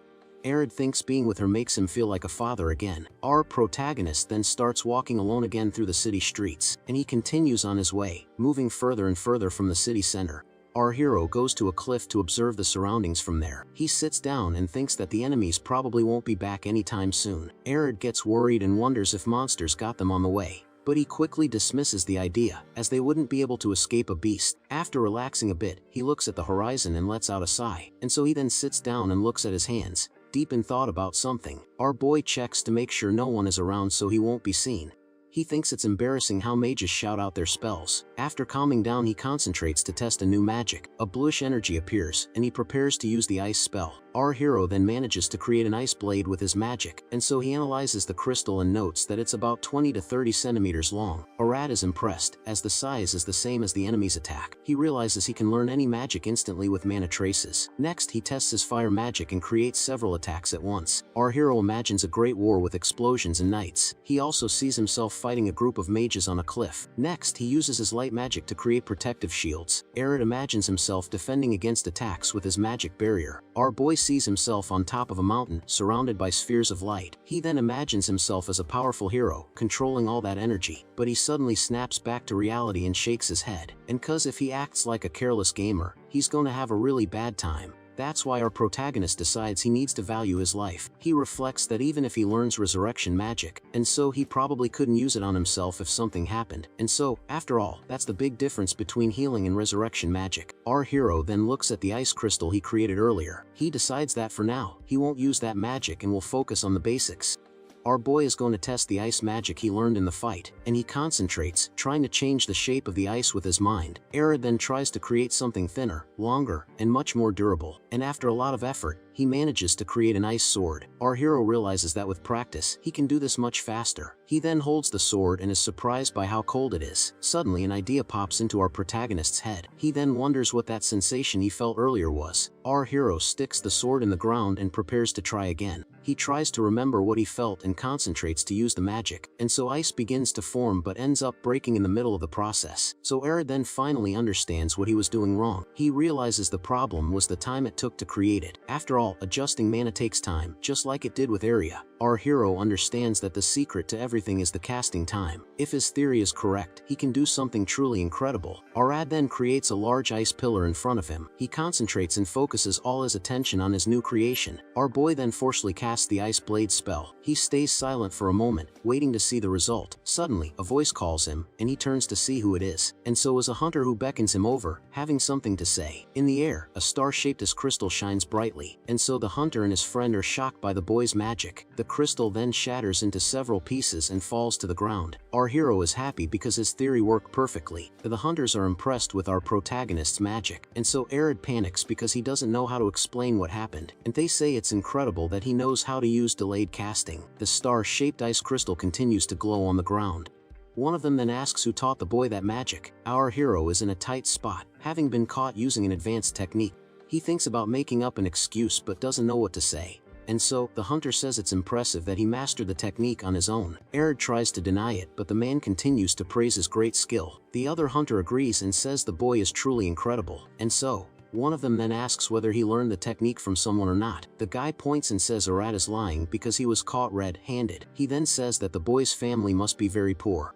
Arya thinks being with her makes him feel like a father again. Our protagonist then starts walking alone again through the city streets, and he continues on his way, moving further and further from the city center. Our hero goes to a cliff to observe the surroundings from there. He sits down and thinks that the enemies probably won't be back anytime soon. Arya gets worried and wonders if monsters got them on the way. But he quickly dismisses the idea, as they wouldn't be able to escape a beast. After relaxing a bit, he looks at the horizon and lets out a sigh, and so he then sits down and looks at his hands, deep in thought about something. Our boy checks to make sure no one is around so he won't be seen. He thinks it's embarrassing how mages shout out their spells. After calming down, he concentrates to test a new magic. A bluish energy appears, and he prepares to use the ice spell. Our hero then manages to create an ice blade with his magic, and so he analyzes the crystal and notes that it's about 20 to 30 centimeters long. Arad is impressed, as the size is the same as the enemy's attack. He realizes he can learn any magic instantly with mana traces. Next, he tests his fire magic and creates several attacks at once. Our hero imagines a great war with explosions and knights. He also sees himself fighting a group of mages on a cliff. Next, he uses his light magic to create protective shields. Arad imagines himself defending against attacks with his magic barrier. Our boy sees himself on top of a mountain, surrounded by spheres of light. He then imagines himself as a powerful hero, controlling all that energy. But he suddenly snaps back to reality and shakes his head. And cause if he acts like a careless gamer, he's gonna have a really bad time. That's why our protagonist decides he needs to value his life. He reflects that even if he learns resurrection magic, and so he probably couldn't use it on himself if something happened. And so, after all, that's the big difference between healing and resurrection magic. Our hero then looks at the ice crystal he created earlier. He decides that for now, he won't use that magic and will focus on the basics. Our boy is going to test the ice magic he learned in the fight, and he concentrates, trying to change the shape of the ice with his mind. Arya then tries to create something thinner, longer, and much more durable, and after a lot of effort, he manages to create an ice sword. Our hero realizes that with practice, he can do this much faster. He then holds the sword and is surprised by how cold it is. Suddenly an idea pops into our protagonist's head. He then wonders what that sensation he felt earlier was. Our hero sticks the sword in the ground and prepares to try again. He tries to remember what he felt and concentrates to use the magic, and so ice begins to form but ends up breaking in the middle of the process. So Arya then finally understands what he was doing wrong. He realizes the problem was the time it took to create it. After all, adjusting mana takes time, just like it did with Arya. Our hero understands that the secret to everything is the casting time. If his theory is correct, he can do something truly incredible. Arad then creates a large ice pillar in front of him. He concentrates and focuses all his attention on his new creation. Our boy then forcefully casts the ice blade spell. He stays silent for a moment, waiting to see the result. Suddenly, a voice calls him, and he turns to see who it is. And so is a hunter who beckons him over, having something to say. In the air, a star-shaped as crystal shines brightly, and so the hunter and his friend are shocked by the boy's magic. The crystal then shatters into several pieces and falls to the ground. Our hero is happy because his theory worked perfectly. The hunters are impressed with our protagonist's magic, and so Arad panics because he doesn't know how to explain what happened, and they say it's incredible that he knows how to use delayed casting. The star-shaped ice crystal continues to glow on the ground. One of them then asks who taught the boy that magic. Our hero is in a tight spot, having been caught using an advanced technique. He thinks about making up an excuse but doesn't know what to say. And so, the hunter says it's impressive that he mastered the technique on his own. Arad tries to deny it, but the man continues to praise his great skill. The other hunter agrees and says the boy is truly incredible. And so, one of them then asks whether he learned the technique from someone or not. The guy points and says Arad is lying because he was caught red-handed. He then says that the boy's family must be very poor.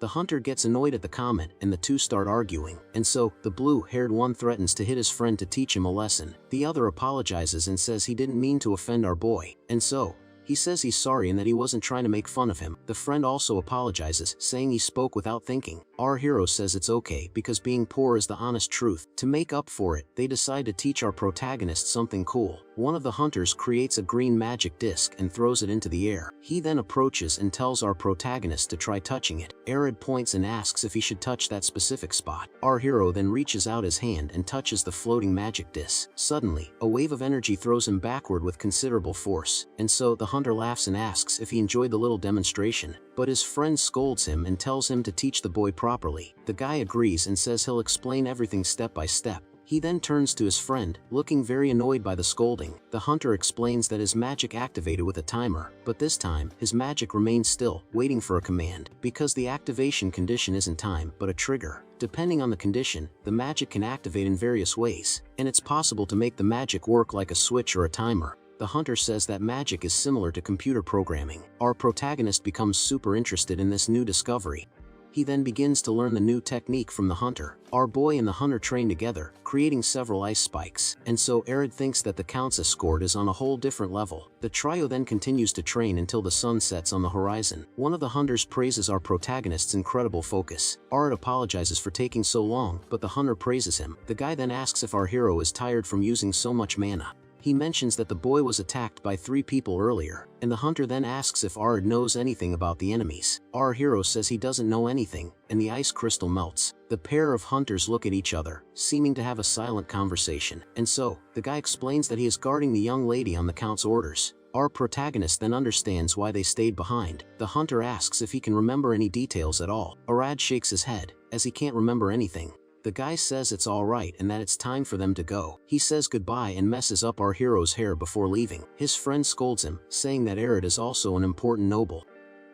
The hunter gets annoyed at the comment, and the two start arguing, and so, the blue-haired one threatens to hit his friend to teach him a lesson. The other apologizes and says he didn't mean to offend our boy, and so, He says he's sorry and that he wasn't trying to make fun of him. The friend also apologizes, saying he spoke without thinking. Our hero says it's okay because being poor is the honest truth. To make up for it, they decide to teach our protagonist something cool. One of the hunters creates a green magic disc and throws it into the air. He then approaches and tells our protagonist to try touching it. Arya points and asks if he should touch that specific spot. Our hero then reaches out his hand and touches the floating magic disc. Suddenly, a wave of energy throws him backward with considerable force, and so the hunter laughs and asks if he enjoyed the little demonstration. But his friend scolds him and tells him to teach the boy properly. The guy agrees and says he'll explain everything step by step. He then turns to his friend, looking very annoyed by the scolding. The hunter explains that his magic activated with a timer, but this time, his magic remains still, waiting for a command, because the activation condition isn't time, but a trigger. Depending on the condition, the magic can activate in various ways, and it's possible to make the magic work like a switch or a timer. The hunter says that magic is similar to computer programming. Our protagonist becomes super interested in this new discovery. He then begins to learn the new technique from the hunter. Our boy and the hunter train together, creating several ice spikes, and so Arya thinks that the count's escort is on a whole different level. The trio then continues to train until the sun sets on the horizon. One of the hunters praises our protagonist's incredible focus. Arya apologizes for taking so long, but the hunter praises him. The guy then asks if our hero is tired from using so much mana. He mentions that the boy was attacked by 3 people earlier, and the hunter then asks if Arya knows anything about the enemies. Our hero says he doesn't know anything, and the ice crystal melts. The pair of hunters look at each other, seeming to have a silent conversation, and so, the guy explains that he is guarding the young lady on the count's orders. Our protagonist then understands why they stayed behind. The hunter asks if he can remember any details at all. Arya shakes his head, as he can't remember anything. The guy says it's alright and that it's time for them to go. He says goodbye and messes up our hero's hair before leaving. His friend scolds him, saying that Arya is also an important noble.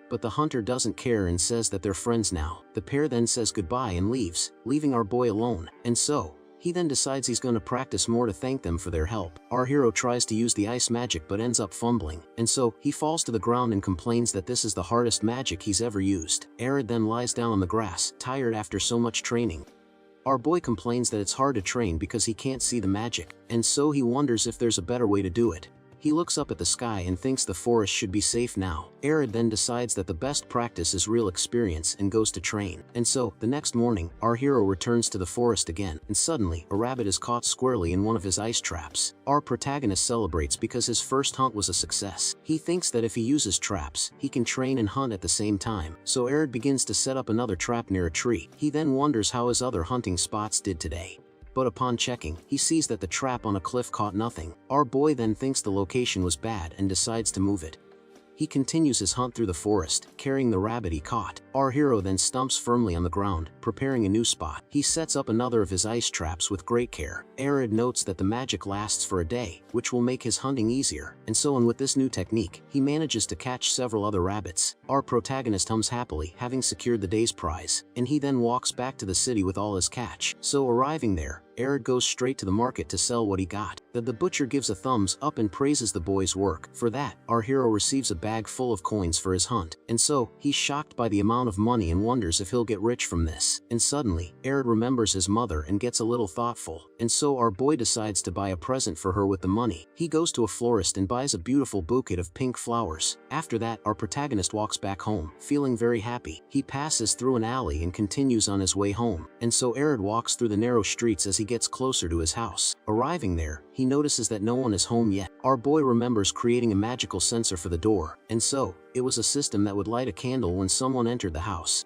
But the hunter doesn't care and says that they're friends now. The pair then says goodbye and leaves, leaving our boy alone. And so, he then decides he's going to practice more to thank them for their help. Our hero tries to use the ice magic but ends up fumbling, and so, he falls to the ground and complains that this is the hardest magic he's ever used. Arya then lies down on the grass, tired after so much training. Our boy complains that it's hard to train because he can't see the magic, and so he wonders if there's a better way to do it. He looks up at the sky and thinks the forest should be safe now. Arya then decides that the best practice is real experience and goes to train. And so, the next morning, our hero returns to the forest again, and suddenly, a rabbit is caught squarely in one of his ice traps. Our protagonist celebrates because his first hunt was a success. He thinks that if he uses traps, he can train and hunt at the same time. So Arya begins to set up another trap near a tree. He then wonders how his other hunting spots did today. But upon checking, he sees that the trap on a cliff caught nothing. Our boy then thinks the location was bad and decides to move it. He continues his hunt through the forest, carrying the rabbit he caught. Our hero then stumps firmly on the ground, preparing a new spot. He sets up another of his ice traps with great care. Arya notes that the magic lasts for a day, which will make his hunting easier, and so on with this new technique, he manages to catch several other rabbits. Our protagonist hums happily, having secured the day's prize, and he then walks back to the city with all his catch. So arriving there, Arya goes straight to the market to sell what he got. The butcher gives a thumbs up and praises the boy's work. For that, our hero receives a bag full of coins for his hunt, and so, he's shocked by the amount of money and wonders if he'll get rich from this. And suddenly, Arya remembers his mother and gets a little thoughtful, and so our boy decides to buy a present for her with the money. He goes to a florist and buys a beautiful bouquet of pink flowers. After that, our protagonist walks back home, feeling very happy. He passes through an alley and continues on his way home, and so Arya walks through the narrow streets as he gets closer to his house. Arriving there, he notices that no one is home yet. Our boy remembers creating a magical sensor for the door, and so, it was a system that would light a candle when someone entered the house.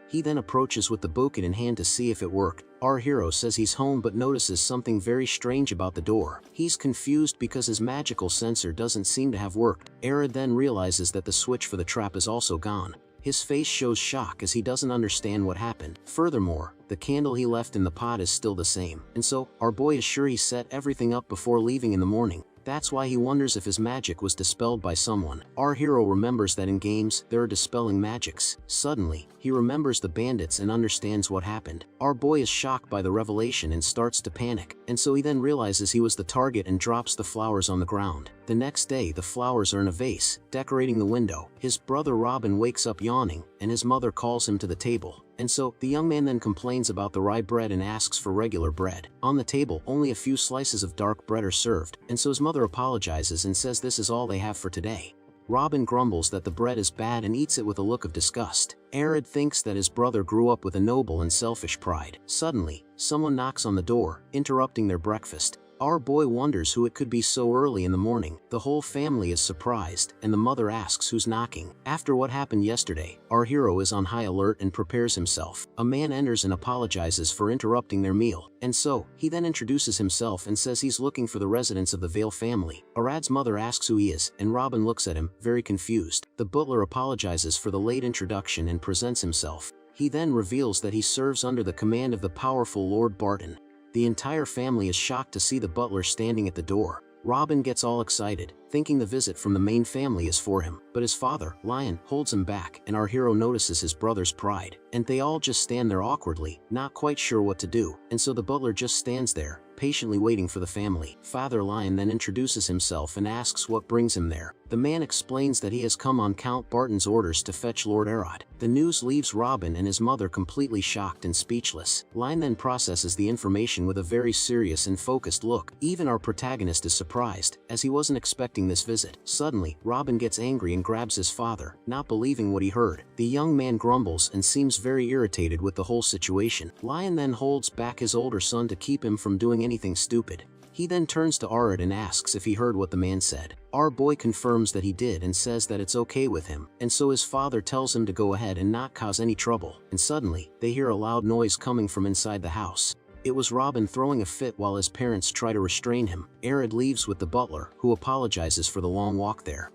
He then approaches with the bouquet in hand to see if it worked. Our hero says he's home but notices something very strange about the door. He's confused because his magical sensor doesn't seem to have worked. Arya then realizes that the switch for the trap is also gone. His face shows shock as he doesn't understand what happened. Furthermore, the candle he left in the pot is still the same, and so, our boy is sure he set everything up before leaving in the morning. That's why he wonders if his magic was dispelled by someone. Our hero remembers that in games, there are dispelling magics. Suddenly, he remembers the bandits and understands what happened. Our boy is shocked by the revelation and starts to panic, and so he then realizes he was the target and drops the flowers on the ground. The next day, the flowers are in a vase, decorating the window. His brother Robin wakes up yawning, and his mother calls him to the table. And so, the young man then complains about the rye bread and asks for regular bread. On the table, only a few slices of dark bread are served, and so his mother apologizes and says this is all they have for today. Robin grumbles that the bread is bad and eats it with a look of disgust. Arid thinks that his brother grew up with a noble and selfish pride. Suddenly, someone knocks on the door, interrupting their breakfast. Our boy wonders who it could be so early in the morning. The whole family is surprised, and the mother asks who's knocking. After what happened yesterday, our hero is on high alert and prepares himself. A man enters and apologizes for interrupting their meal, and so, he then introduces himself and says he's looking for the residents of the Vale family. Arad's mother asks who he is, and Robin looks at him, very confused. The butler apologizes for the late introduction and presents himself. He then reveals that he serves under the command of the powerful Lord Barton. The entire family is shocked to see the butler standing at the door. Robin gets all excited, thinking the visit from the main family is for him, but his father, Lion, holds him back, and our hero notices his brother's pride. And they all just stand there awkwardly, not quite sure what to do, and so the butler just stands there, patiently waiting for the family. Father Lion then introduces himself and asks what brings him there. The man explains that he has come on Count Barton's orders to fetch Lord Arad. The news leaves Robin and his mother completely shocked and speechless. Lion then processes the information with a very serious and focused look. Even our protagonist is surprised, as he wasn't expecting this visit. Suddenly, Robin gets angry and grabs his father, not believing what he heard. The young man grumbles and seems very irritated with the whole situation. Lion then holds back his older son to keep him from doing anything stupid. He then turns to Arad and asks if he heard what the man said. Our boy confirms that he did and says that it's okay with him, and so his father tells him to go ahead and not cause any trouble. And suddenly, they hear a loud noise coming from inside the house. It was Robin throwing a fit while his parents try to restrain him. Arad leaves with the butler, who apologizes for the long walk there.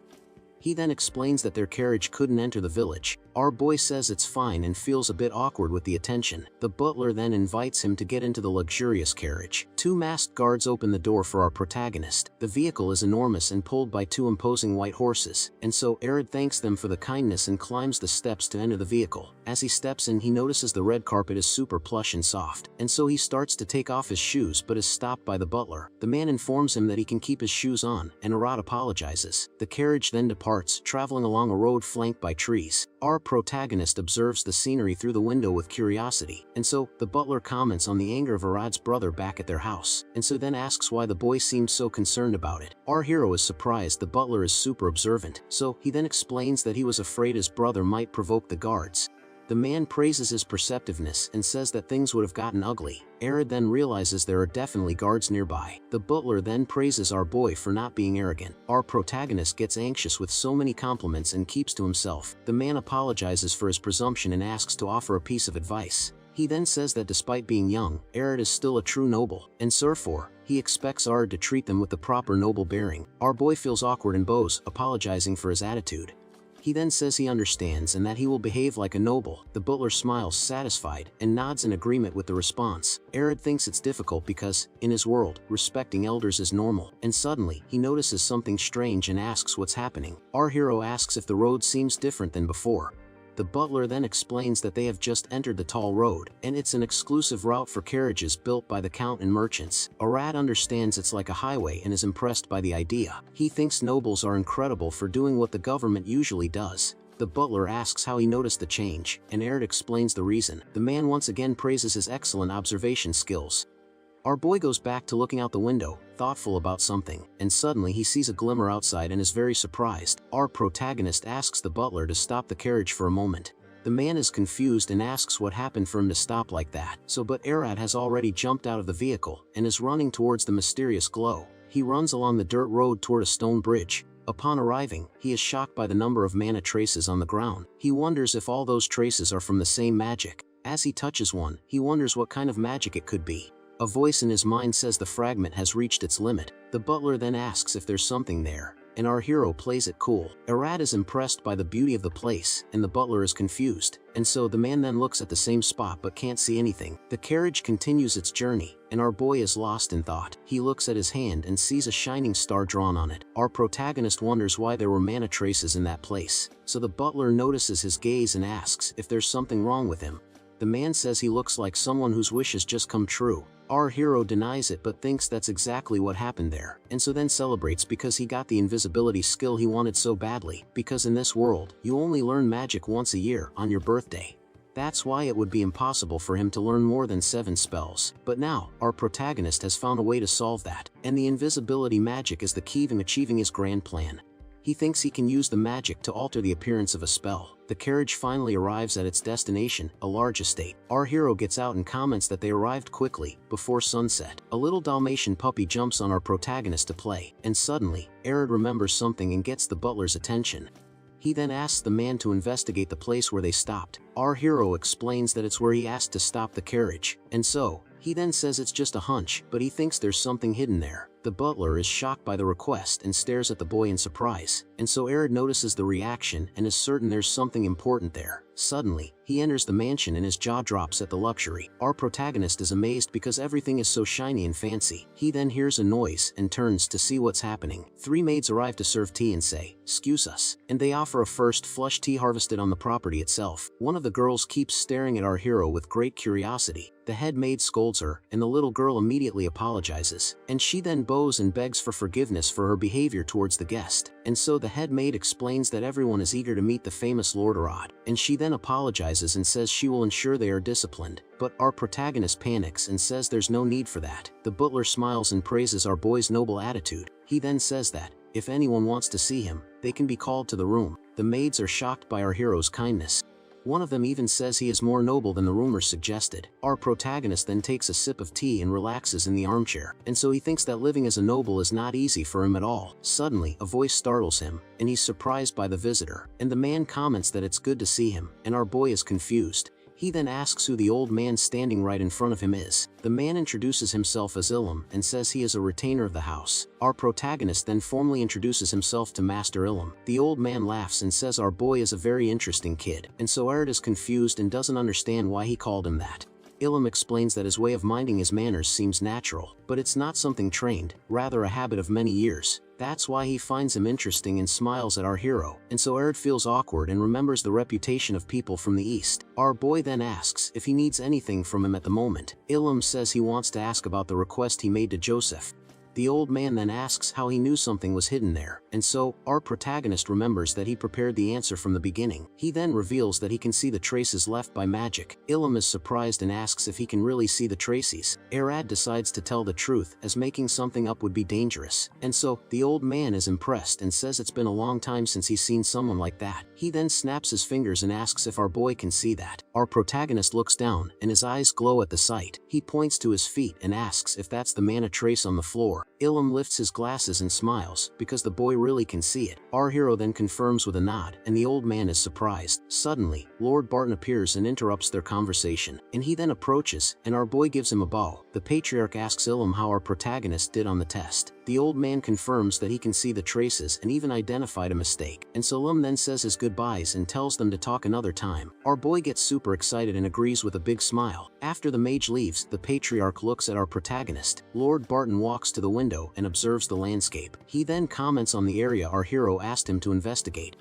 He then explains that their carriage couldn't enter the village. Our boy says it's fine and feels a bit awkward with the attention. The butler then invites him to get into the luxurious carriage. Two masked guards open the door for our protagonist. The vehicle is enormous and pulled by two imposing white horses, and so Arad thanks them for the kindness and climbs the steps to enter the vehicle. As he steps in, he notices the red carpet is super plush and soft, and so he starts to take off his shoes but is stopped by the butler. The man informs him that he can keep his shoes on, and Arad apologizes. The carriage then departs, traveling along a road flanked by trees. Our protagonist observes the scenery through the window with curiosity, and so, the butler comments on the anger of Arad's brother back at their house, and so then asks why the boy seems so concerned about it. Our hero is surprised the butler is super observant, so he then explains that he was afraid his brother might provoke the guards. The man praises his perceptiveness and says that things would have gotten ugly. Arad then realizes there are definitely guards nearby. The butler then praises our boy for not being arrogant. Our protagonist gets anxious with so many compliments and keeps to himself. The man apologizes for his presumption and asks to offer a piece of advice. He then says that despite being young, Arad is still a true noble, and therefore, he expects Arad to treat them with the proper noble bearing. Our boy feels awkward and bows, apologizing for his attitude. He then says he understands and that he will behave like a noble. The butler smiles satisfied and nods in agreement with the response. Arad thinks it's difficult because, in his world, respecting elders is normal, and suddenly, he notices something strange and asks what's happening. Our hero asks if the road seems different than before. The butler then explains that they have just entered the tall road, and it's an exclusive route for carriages built by the count and merchants. Arad understands it's like a highway and is impressed by the idea. He thinks nobles are incredible for doing what the government usually does. The butler asks how he noticed the change, and Arad explains the reason. The man once again praises his excellent observation skills. Our boy goes back to looking out the window, thoughtful about something, and suddenly he sees a glimmer outside and is very surprised. Our protagonist asks the butler to stop the carriage for a moment. The man is confused and asks what happened for him to stop like that. But Arad has already jumped out of the vehicle and is running towards the mysterious glow. He runs along the dirt road toward a stone bridge. Upon arriving, he is shocked by the number of mana traces on the ground. He wonders if all those traces are from the same magic. As he touches one, he wonders what kind of magic it could be. A voice in his mind says the fragment has reached its limit. The butler then asks if there's something there, and our hero plays it cool. Arad is impressed by the beauty of the place, and the butler is confused, and so the man then looks at the same spot but can't see anything. The carriage continues its journey, and our boy is lost in thought. He looks at his hand and sees a shining star drawn on it. Our protagonist wonders why there were mana traces in that place, so the butler notices his gaze and asks if there's something wrong with him. The man says he looks like someone whose wishes just come true. Our hero denies it but thinks that's exactly what happened there, and so then celebrates because he got the invisibility skill he wanted so badly, because in this world, you only learn magic once a year, on your birthday. That's why it would be impossible for him to learn more than 7 spells. But now, our protagonist has found a way to solve that, and the invisibility magic is the key to achieving his grand plan. He thinks he can use the magic to alter the appearance of a spell. The carriage finally arrives at its destination, a large estate. Our hero gets out and comments that they arrived quickly, before sunset. A little Dalmatian puppy jumps on our protagonist to play, and suddenly, Arya remembers something and gets the butler's attention. He then asks the man to investigate the place where they stopped. Our hero explains that it's where he asked to stop the carriage, and so, he then says it's just a hunch, but he thinks there's something hidden there. The butler is shocked by the request and stares at the boy in surprise, and so Arya notices the reaction and is certain there's something important there. Suddenly, he enters the mansion and his jaw drops at the luxury. Our protagonist is amazed because everything is so shiny and fancy. He then hears a noise and turns to see what's happening. 3 maids arrive to serve tea and say, "Excuse us," and they offer a first flush tea harvested on the property itself. One of the girls keeps staring at our hero with great curiosity. The head maid scolds her, and the little girl immediately apologizes, and she then bows and begs for forgiveness for her behavior towards the guest. And so the head maid explains that everyone is eager to meet the famous Lord Arad, and she then apologizes and says she will ensure they are disciplined. But our protagonist panics and says there's no need for that. The butler smiles and praises our boy's noble attitude. He then says that, if anyone wants to see him, they can be called to the room. The maids are shocked by our hero's kindness. One of them even says he is more noble than the rumors suggested. Our protagonist then takes a sip of tea and relaxes in the armchair, and so he thinks that living as a noble is not easy for him at all. Suddenly, a voice startles him, and he's surprised by the visitor, and the man comments that it's good to see him, and our boy is confused. He then asks who the old man standing right in front of him is. The man introduces himself as Ilum and says he is a retainer of the house. Our protagonist then formally introduces himself to Master Ilum. The old man laughs and says our boy is a very interesting kid, and so Arya is confused and doesn't understand why he called him that. Ilum explains that his way of minding his manners seems natural, but it's not something trained, rather a habit of many years. That's why he finds him interesting and smiles at our hero, and so Arya feels awkward and remembers the reputation of people from the east. Our boy then asks if he needs anything from him at the moment. Ilum says he wants to ask about the request he made to Joseph. The old man then asks how he knew something was hidden there, and so, our protagonist remembers that he prepared the answer from the beginning. He then reveals that he can see the traces left by magic. Ilum is surprised and asks if he can really see the traces. Arad decides to tell the truth, as making something up would be dangerous, and so, the old man is impressed and says it's been a long time since he's seen someone like that. He then snaps his fingers and asks if our boy can see that. Our protagonist looks down, and his eyes glow at the sight. He points to his feet and asks if that's the mana trace on the floor. Ilum lifts his glasses and smiles, because the boy really can see it. Our hero then confirms with a nod, and the old man is surprised. Suddenly, Lord Barton appears and interrupts their conversation, and he then approaches, and our boy gives him a bow. The patriarch asks Ilum how our protagonist did on the test. The old man confirms that he can see the traces and even identified a mistake, and so Ilum then says his goodbyes and tells them to talk another time. Our boy gets super excited and agrees with a big smile. After the mage leaves, the patriarch looks at our protagonist. Lord Barton walks to the window and observes the landscape. He then comments on the area our hero asked him to investigate,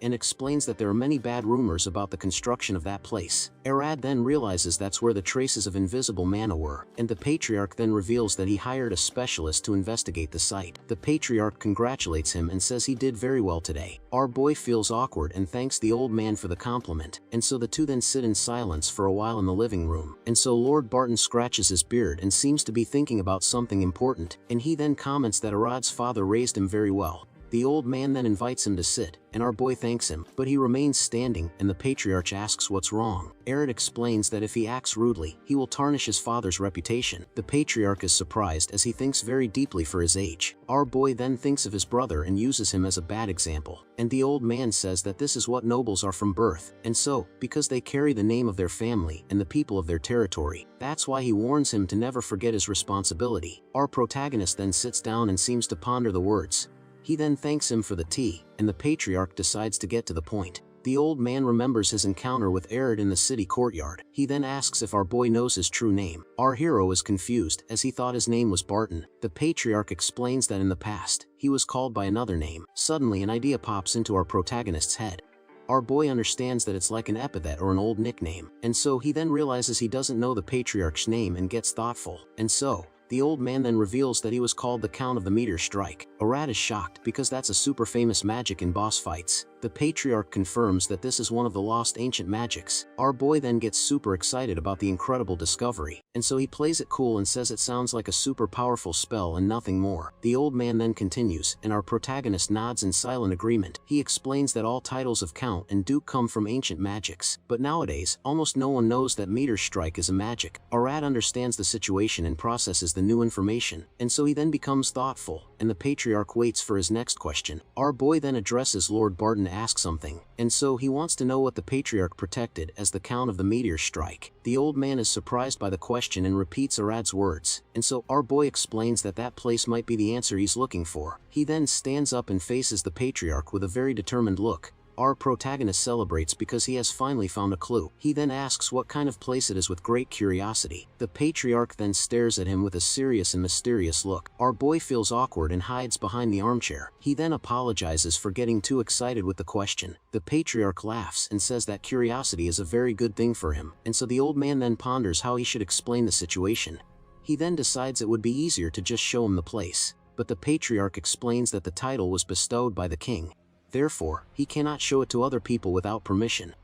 and explains that there are many bad rumors about the construction of that place. Arad then realizes that's where the traces of invisible mana were, and the patriarch then reveals that he hired a specialist to investigate the site. The patriarch congratulates him and says he did very well today. Our boy feels awkward and thanks the old man for the compliment, and so the two then sit in silence for a while in the living room. And so Lord Barton scratches his beard and seems to be thinking about something important, and he then comments that Arad's father raised him very well. The old man then invites him to sit, and our boy thanks him, but he remains standing, and the patriarch asks what's wrong. Arad explains that if he acts rudely, he will tarnish his father's reputation. The patriarch is surprised as he thinks very deeply for his age. Our boy then thinks of his brother and uses him as a bad example, and the old man says that this is what nobles are from birth, and so, because they carry the name of their family and the people of their territory, that's why he warns him to never forget his responsibility. Our protagonist then sits down and seems to ponder the words. He then thanks him for the tea, and the patriarch decides to get to the point. The old man remembers his encounter with Arad in the city courtyard. He then asks if our boy knows his true name. Our hero is confused, as he thought his name was Barton. The patriarch explains that in the past, he was called by another name. Suddenly an idea pops into our protagonist's head. Our boy understands that it's like an epithet or an old nickname, and so he then realizes he doesn't know the patriarch's name and gets thoughtful, and so, the old man then reveals that he was called the Count of the Meteor Strike. Arad is shocked because that's a super famous magic in boss fights. The patriarch confirms that this is one of the lost ancient magics. Our boy then gets super excited about the incredible discovery, and so he plays it cool and says it sounds like a super powerful spell and nothing more. The old man then continues, and our protagonist nods in silent agreement. He explains that all titles of Count and Duke come from ancient magics, but nowadays, almost no one knows that Meteor Strike is a magic. Arad understands the situation and processes the new information, and so he then becomes thoughtful, and the patriarch waits for his next question. Our boy then addresses Lord Barton to ask something, and so he wants to know what the patriarch protected as the Count of the Meteor Strike. The old man is surprised by the question and repeats Arad's words, and so our boy explains that that place might be the answer he's looking for. He then stands up and faces the patriarch with a very determined look. Our protagonist celebrates because he has finally found a clue. He then asks what kind of place it is with great curiosity. The patriarch then stares at him with a serious and mysterious look. Our boy feels awkward and hides behind the armchair. He then apologizes for getting too excited with the question. The patriarch laughs and says that curiosity is a very good thing for him, and so the old man then ponders how he should explain the situation. He then decides it would be easier to just show him the place, but the patriarch explains that the title was bestowed by the king. Therefore, he cannot show it to other people without permission.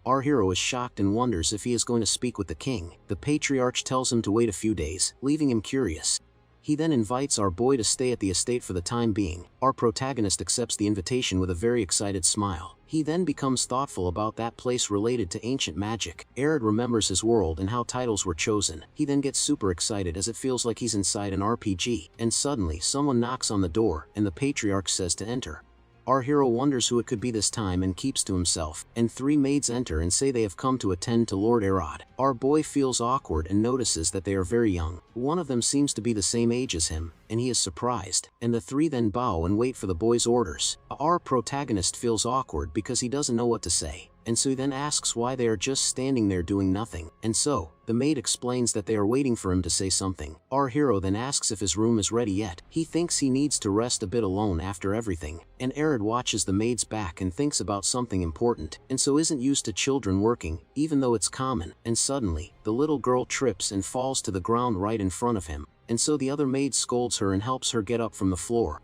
Our hero is shocked and wonders if he is going to speak with the king. The patriarch tells him to wait a few days, leaving him curious. He then invites our boy to stay at the estate for the time being. Our protagonist accepts the invitation with a very excited smile. He then becomes thoughtful about that place related to ancient magic. Arad remembers his world and how titles were chosen. He then gets super excited as it feels like he's inside an RPG. And suddenly, someone knocks on the door, and the patriarch says to enter. Our hero wonders who it could be this time and keeps to himself, and three maids enter and say they have come to attend to Lord Arad. Our boy feels awkward and notices that they are very young. One of them seems to be the same age as him, and he is surprised, and the three then bow and wait for the boy's orders. Our protagonist feels awkward because he doesn't know what to say, and so he then asks why they are just standing there doing nothing, and so, the maid explains that they are waiting for him to say something. Our hero then asks if his room is ready yet. He thinks he needs to rest a bit alone after everything, and Arad watches the maid's back and thinks about something important, and so isn't used to children working, even though it's common, and suddenly, the little girl trips and falls to the ground right in front of him, and so the other maid scolds her and helps her get up from the floor.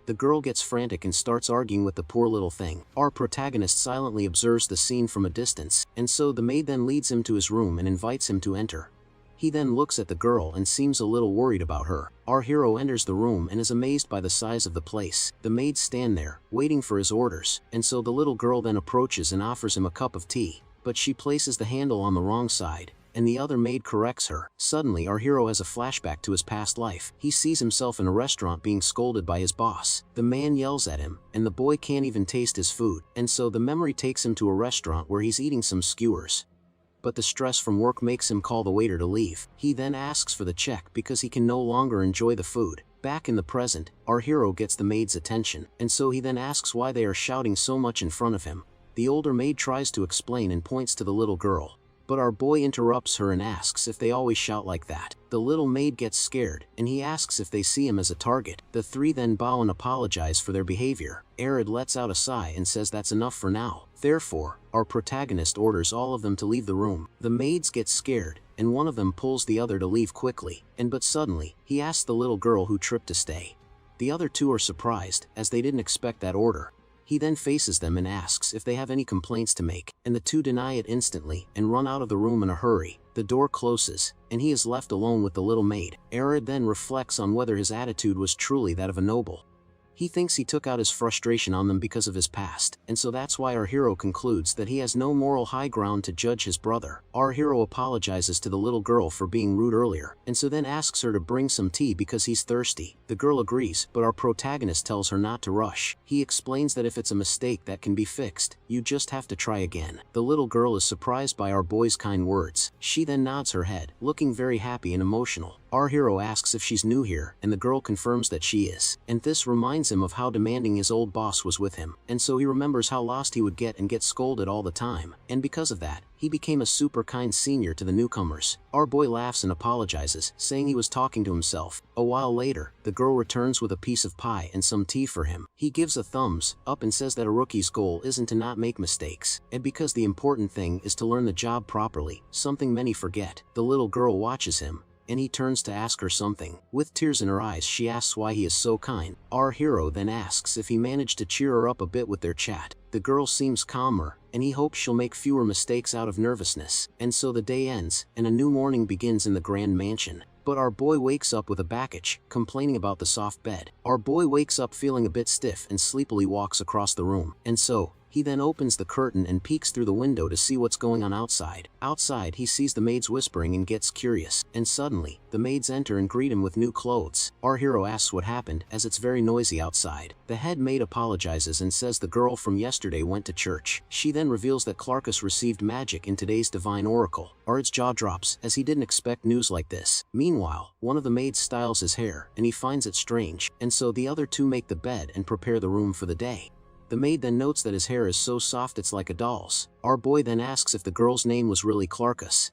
The girl gets frantic and starts arguing with the poor little thing. Our protagonist silently observes the scene from a distance, and so the maid then leads him to his room and invites him to enter. He then looks at the girl and seems a little worried about her. Our hero enters the room and is amazed by the size of the place. The maids stand there, waiting for his orders, and so the little girl then approaches and offers him a cup of tea, but she places the handle on the wrong side, and the other maid corrects her. Suddenly our hero has a flashback to his past life. He sees himself in a restaurant being scolded by his boss. The man yells at him, and the boy can't even taste his food, and so the memory takes him to a restaurant where he's eating some skewers. But the stress from work makes him call the waiter to leave. He then asks for the check because he can no longer enjoy the food. Back in the present, our hero gets the maid's attention, and so he then asks why they are shouting so much in front of him. The older maid tries to explain and points to the little girl, but our boy interrupts her and asks if they always shout like that. The little maid gets scared, and he asks if they see him as a target. The three then bow and apologize for their behavior. Arad lets out a sigh and says that's enough for now. Therefore, our protagonist orders all of them to leave the room. The maids get scared, and one of them pulls the other to leave quickly, but suddenly, he asks the little girl who tripped to stay. The other two are surprised, as they didn't expect that order. He then faces them and asks if they have any complaints to make, and the two deny it instantly and run out of the room in a hurry. The door closes, and he is left alone with the little maid. Arad then reflects on whether his attitude was truly that of a noble. He thinks he took out his frustration on them because of his past, and so that's why our hero concludes that he has no moral high ground to judge his brother. Our hero apologizes to the little girl for being rude earlier, and so then asks her to bring some tea because he's thirsty. The girl agrees, but our protagonist tells her not to rush. He explains that if it's a mistake that can be fixed, you just have to try again. The little girl is surprised by our boy's kind words. She then nods her head, looking very happy and emotional. Our hero asks if she's new here, and the girl confirms that she is, and this reminds him of how demanding his old boss was with him, and so he remembers how lost he would get and get scolded all the time, and because of that, he became a super kind senior to the newcomers. Our boy laughs and apologizes, saying he was talking to himself. A while later, the girl returns with a piece of pie and some tea for him. He gives a thumbs up and says that a rookie's goal isn't to not make mistakes, and because the important thing is to learn the job properly, something many forget. The little girl watches him, and he turns to ask her something. With tears in her eyes, she asks why he is so kind. Our hero then asks if he managed to cheer her up a bit with their chat. The girl seems calmer, and he hopes she'll make fewer mistakes out of nervousness. And so the day ends, and a new morning begins in the grand mansion. But our boy wakes up with a backache, complaining about the soft bed. Our boy wakes up feeling a bit stiff and sleepily walks across the room. And so, he then opens the curtain and peeks through the window to see what's going on outside. Outside, he sees the maids whispering and gets curious. And suddenly, the maids enter and greet him with new clothes. Our hero asks what happened, as it's very noisy outside. The head maid apologizes and says the girl from yesterday went to church. She then reveals that Clarkus received magic in today's divine oracle. Ary's jaw drops, as he didn't expect news like this. Meanwhile, one of the maids styles his hair, and he finds it strange. And so the other two make the bed and prepare the room for the day. The maid then notes that his hair is so soft it's like a doll's. Our boy then asks if the girl's name was really Clarkus.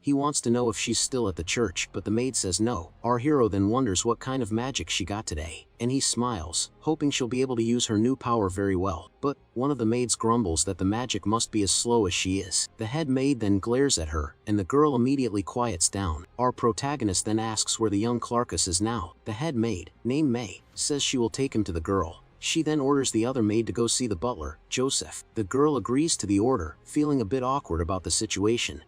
He wants to know if she's still at the church, but the maid says no. Our hero then wonders what kind of magic she got today, and he smiles, hoping she'll be able to use her new power very well. But one of the maids grumbles that the magic must be as slow as she is. The head maid then glares at her, and the girl immediately quiets down. Our protagonist then asks where the young Clarkus is now. The head maid, named May, says she will take him to the girl. She then orders the other maid to go see the butler, Joseph. The girl agrees to the order, feeling a bit awkward about the situation.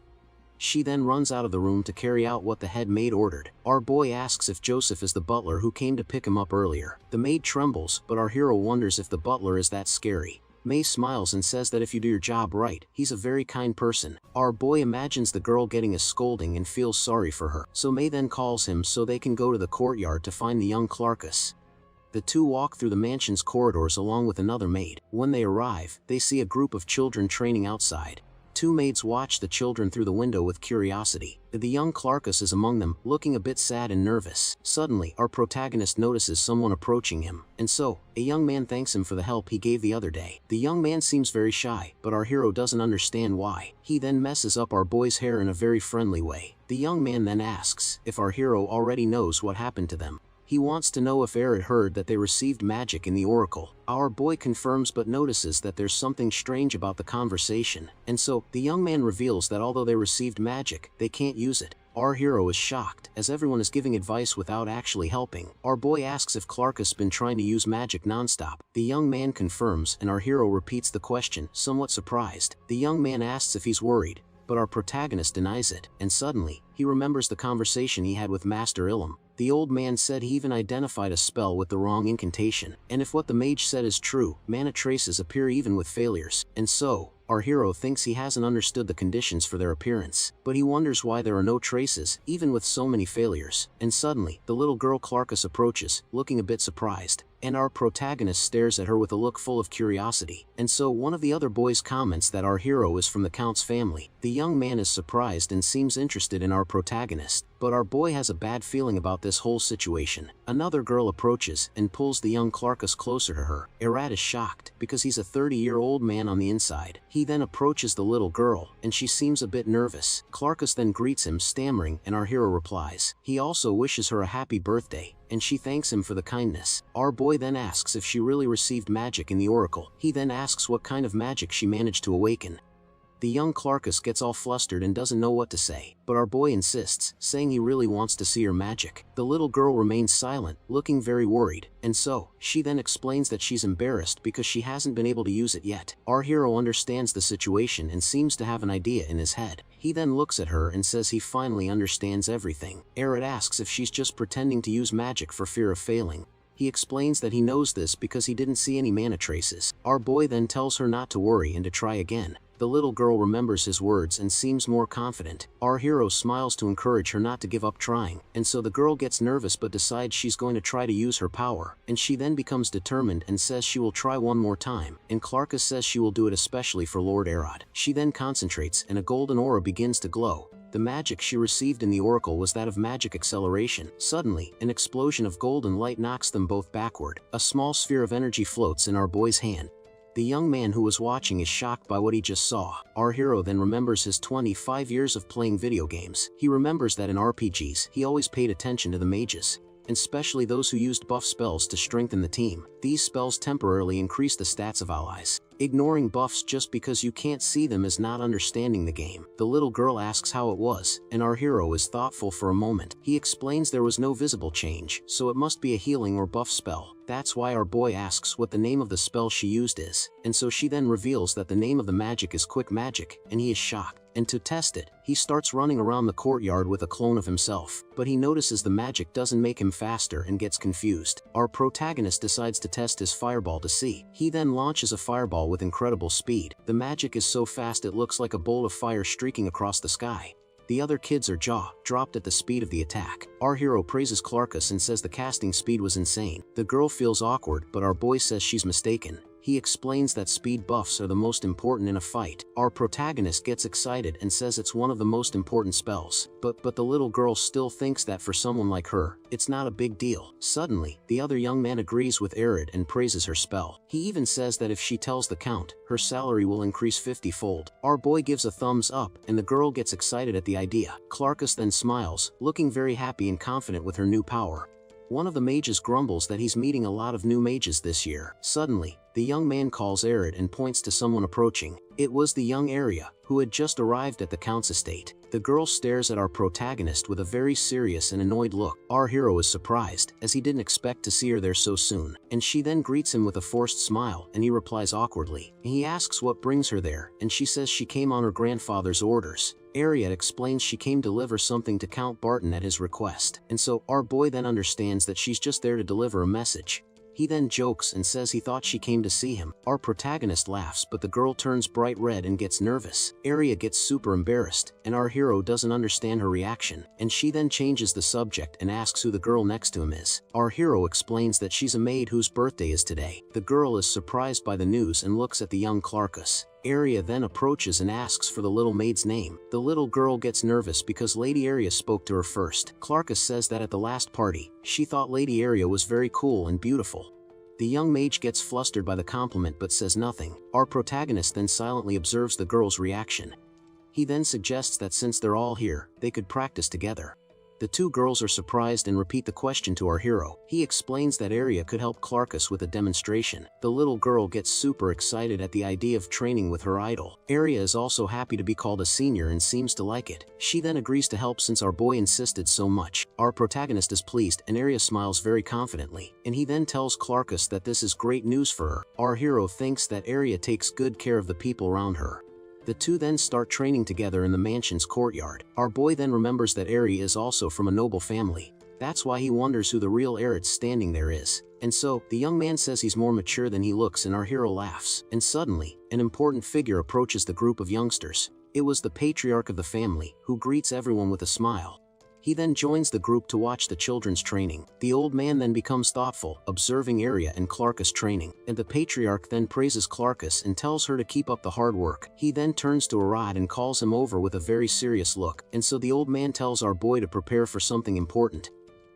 She then runs out of the room to carry out what the head maid ordered. Our boy asks if Joseph is the butler who came to pick him up earlier. The maid trembles, but our hero wonders if the butler is that scary. May smiles and says that if you do your job right, he's a very kind person. Our boy imagines the girl getting a scolding and feels sorry for her. So May then calls him so they can go to the courtyard to find the young Clarkus. The two walk through the mansion's corridors along with another maid. When they arrive, they see a group of children training outside. Two maids watch the children through the window with curiosity. The young Clarkus is among them, looking a bit sad and nervous. Suddenly, our protagonist notices someone approaching him, and so, a young man thanks him for the help he gave the other day. The young man seems very shy, but our hero doesn't understand why. He then messes up our boy's hair in a very friendly way. The young man then asks if our hero already knows what happened to them. He wants to know if Arya heard that they received magic in the oracle. Our boy confirms but notices that there's something strange about the conversation, and so, the young man reveals that although they received magic, they can't use it. Our hero is shocked, as everyone is giving advice without actually helping. Our boy asks if Clarkus been trying to use magic non-stop. The young man confirms, and our hero repeats the question, somewhat surprised. The young man asks if he's worried, but our protagonist denies it, and suddenly, he remembers the conversation he had with Master Ilum. The old man said he even identified a spell with the wrong incantation, and if what the mage said is true, mana traces appear even with failures, and so, our hero thinks he hasn't understood the conditions for their appearance, but he wonders why there are no traces, even with so many failures. And suddenly, the little girl Clarkus approaches, looking a bit surprised, and our protagonist stares at her with a look full of curiosity. And so one of the other boys comments that our hero is from the Count's family. The young man is surprised and seems interested in our protagonist, but our boy has a bad feeling about this whole situation. Another girl approaches and pulls the young Clarkus closer to her. Arad is shocked, because he's a 30-year-old man on the inside. He then approaches the little girl, and she seems a bit nervous. Clarkus then greets him, stammering, and our hero replies. He also wishes her a happy birthday, and she thanks him for the kindness. Our boy then asks if she really received magic in the oracle. He then asks what kind of magic she managed to awaken. The young Clarkus gets all flustered and doesn't know what to say, but our boy insists, saying he really wants to see her magic. The little girl remains silent, looking very worried, and so, she then explains that she's embarrassed because she hasn't been able to use it yet. Our hero understands the situation and seems to have an idea in his head. He then looks at her and says he finally understands everything. Arad asks if she's just pretending to use magic for fear of failing. He explains that he knows this because he didn't see any mana traces. Our boy then tells her not to worry and to try again. The little girl remembers his words and seems more confident. Our hero smiles to encourage her not to give up trying, and so the girl gets nervous but decides she's going to try to use her power, and she then becomes determined and says she will try one more time, and Clarkus says she will do it especially for Lord Arad. She then concentrates and a golden aura begins to glow. The magic she received in the oracle was that of magic acceleration. Suddenly, an explosion of golden light knocks them both backward. A small sphere of energy floats in our boy's hand. The young man who was watching is shocked by what he just saw. Our hero then remembers his 25 years of playing video games. He remembers that in RPGs, he always paid attention to the mages, and especially those who used buff spells to strengthen the team. These spells temporarily increase the stats of allies, Ignoring buffs just because you can't see them is not understanding the game. The little girl asks how it was, and our hero is thoughtful for a moment. He explains there was no visible change, so it must be a healing or buff spell. That's why our boy asks what the name of the spell she used is, and so she then reveals that the name of the magic is Quick Magic, and he is shocked. And to test it, he starts running around the courtyard with a clone of himself, but he notices the magic doesn't make him faster and gets confused. Our protagonist decides to test his fireball to see. He then launches a fireball with incredible speed. The magic is so fast it looks like a bolt of fire streaking across the sky. The other kids are jaw-dropped at the speed of the attack. Our hero praises Clarkus and says the casting speed was insane. The girl feels awkward, but our boy says she's mistaken. He explains that speed buffs are the most important in a fight. Our protagonist gets excited and says it's one of the most important spells. But the little girl still thinks that for someone like her, it's not a big deal. Suddenly, the other young man agrees with Arid and praises her spell. He even says that if she tells the count, her salary will increase 50-fold. Our boy gives a thumbs up, and the girl gets excited at the idea. Clarkus then smiles, looking very happy and confident with her new power. One of the mages grumbles that he's meeting a lot of new mages this year. Suddenly, the young man calls Arid and points to someone approaching. It was the young Arya, who had just arrived at the count's estate. The girl stares at our protagonist with a very serious and annoyed look. Our hero is surprised, as he didn't expect to see her there so soon, and she then greets him with a forced smile, and he replies awkwardly. He asks what brings her there, and she says she came on her grandfather's orders. Arya explains she came to deliver something to Count Barton at his request, and so our boy then understands that she's just there to deliver a message. He then jokes and says he thought she came to see him. Our protagonist laughs, but the girl turns bright red and gets nervous. Arya gets super embarrassed, and our hero doesn't understand her reaction, and she then changes the subject and asks who the girl next to him is. Our hero explains that she's a maid whose birthday is today. The girl is surprised by the news and looks at the young Clarkus. Arya then approaches and asks for the little maid's name. The little girl gets nervous because Lady Arya spoke to her first. Clarkus says that at the last party, she thought Lady Arya was very cool and beautiful. The young mage gets flustered by the compliment but says nothing. Our protagonist then silently observes the girl's reaction. He then suggests that since they're all here, they could practice together. The two girls are surprised and repeat the question to our hero. He explains that Arya could help Clarkus with a demonstration. The little girl gets super excited at the idea of training with her idol. Arya is also happy to be called a senior and seems to like it. She then agrees to help since our boy insisted so much. Our protagonist is pleased and Arya smiles very confidently, and he then tells Clarkus that this is great news for her. Our hero thinks that Arya takes good care of the people around her. The two then start training together in the mansion's courtyard. Our boy then remembers that Arya is also from a noble family. That's why he wonders who the real Arid standing there is. And so, the young man says he's more mature than he looks and our hero laughs. And suddenly, an important figure approaches the group of youngsters. It was the patriarch of the family, who greets everyone with a smile. He then joins the group to watch the children's training. The old man then becomes thoughtful, observing Arya and Clarkus training, and the patriarch then praises Clarkus and tells her to keep up the hard work. He then turns to Arad and calls him over with a very serious look, and so the old man tells our boy to prepare for something important.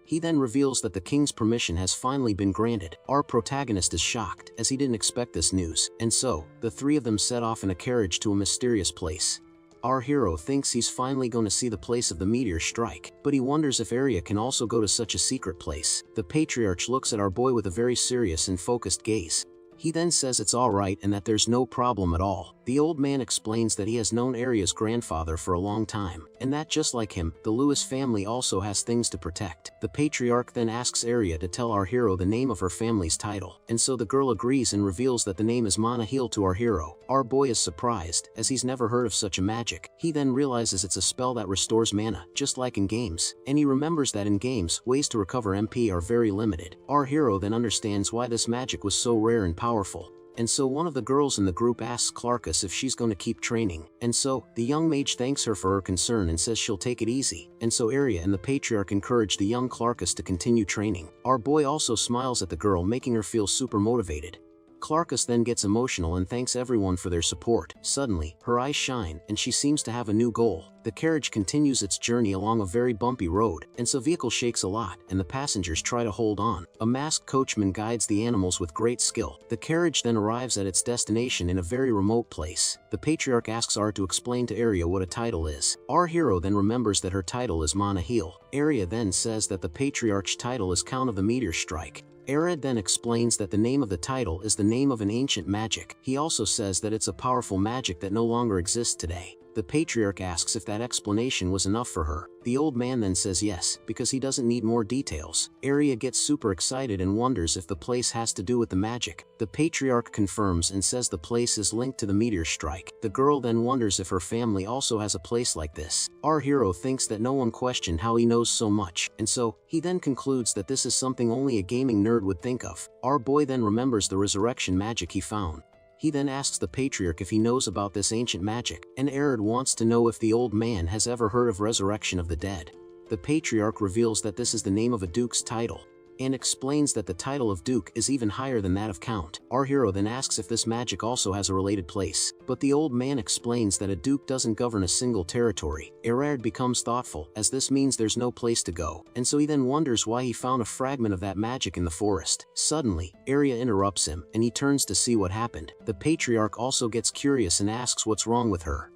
He then reveals that the king's permission has finally been granted. Our protagonist is shocked, as he didn't expect this news, and so, the three of them set off in a carriage to a mysterious place. Our hero thinks he's finally going to see the place of the meteor strike, but he wonders if Arya can also go to such a secret place. The patriarch looks at our boy with a very serious and focused gaze. He then says it's alright and that there's no problem at all. The old man explains that he has known Arya's grandfather for a long time, and that just like him, the Lewis family also has things to protect. The patriarch then asks Arya to tell our hero the name of her family's title, and so the girl agrees and reveals that the name is Manahil to our hero. Our boy is surprised, as he's never heard of such a magic. He then realizes it's a spell that restores mana, just like in games, and he remembers that in games, ways to recover MP are very limited. Our hero then understands why this magic was so rare and powerful. And so one of the girls in the group asks Clarkus if she's going to keep training, and so, the young mage thanks her for her concern and says she'll take it easy, and so Arya and the patriarch encourage the young Clarkus to continue training. Our boy also smiles at the girl, making her feel super motivated. Clarkus then gets emotional and thanks everyone for their support. Suddenly, her eyes shine, and she seems to have a new goal. The carriage continues its journey along a very bumpy road, and so vehicle shakes a lot, and the passengers try to hold on. A masked coachman guides the animals with great skill. The carriage then arrives at its destination in a very remote place. The patriarch asks Arya to explain to Arya what a title is. Our hero then remembers that her title is Manahil. Arya then says that the patriarch's title is Count of the Meteor Strike. Arya then explains that the name of the title is the name of an ancient magic. He also says that it's a powerful magic that no longer exists today. The patriarch asks if that explanation was enough for her. The old man then says yes, because he doesn't need more details. Arya gets super excited and wonders if the place has to do with the magic. The patriarch confirms and says the place is linked to the meteor strike. The girl then wonders if her family also has a place like this. Our hero thinks that no one questioned how he knows so much, and so, he then concludes that this is something only a gaming nerd would think of. Our boy then remembers the resurrection magic he found. He then asks the patriarch if he knows about this ancient magic, and Arya wants to know if the old man has ever heard of resurrection of the dead. The patriarch reveals that this is the name of a duke's title, and explains that the title of duke is even higher than that of count. Our hero then asks if this magic also has a related place, but the old man explains that a duke doesn't govern a single territory. Arya becomes thoughtful, as this means there's no place to go, and so he then wonders why he found a fragment of that magic in the forest. Suddenly, Arya interrupts him, and he turns to see what happened. The patriarch also gets curious and asks what's wrong with her.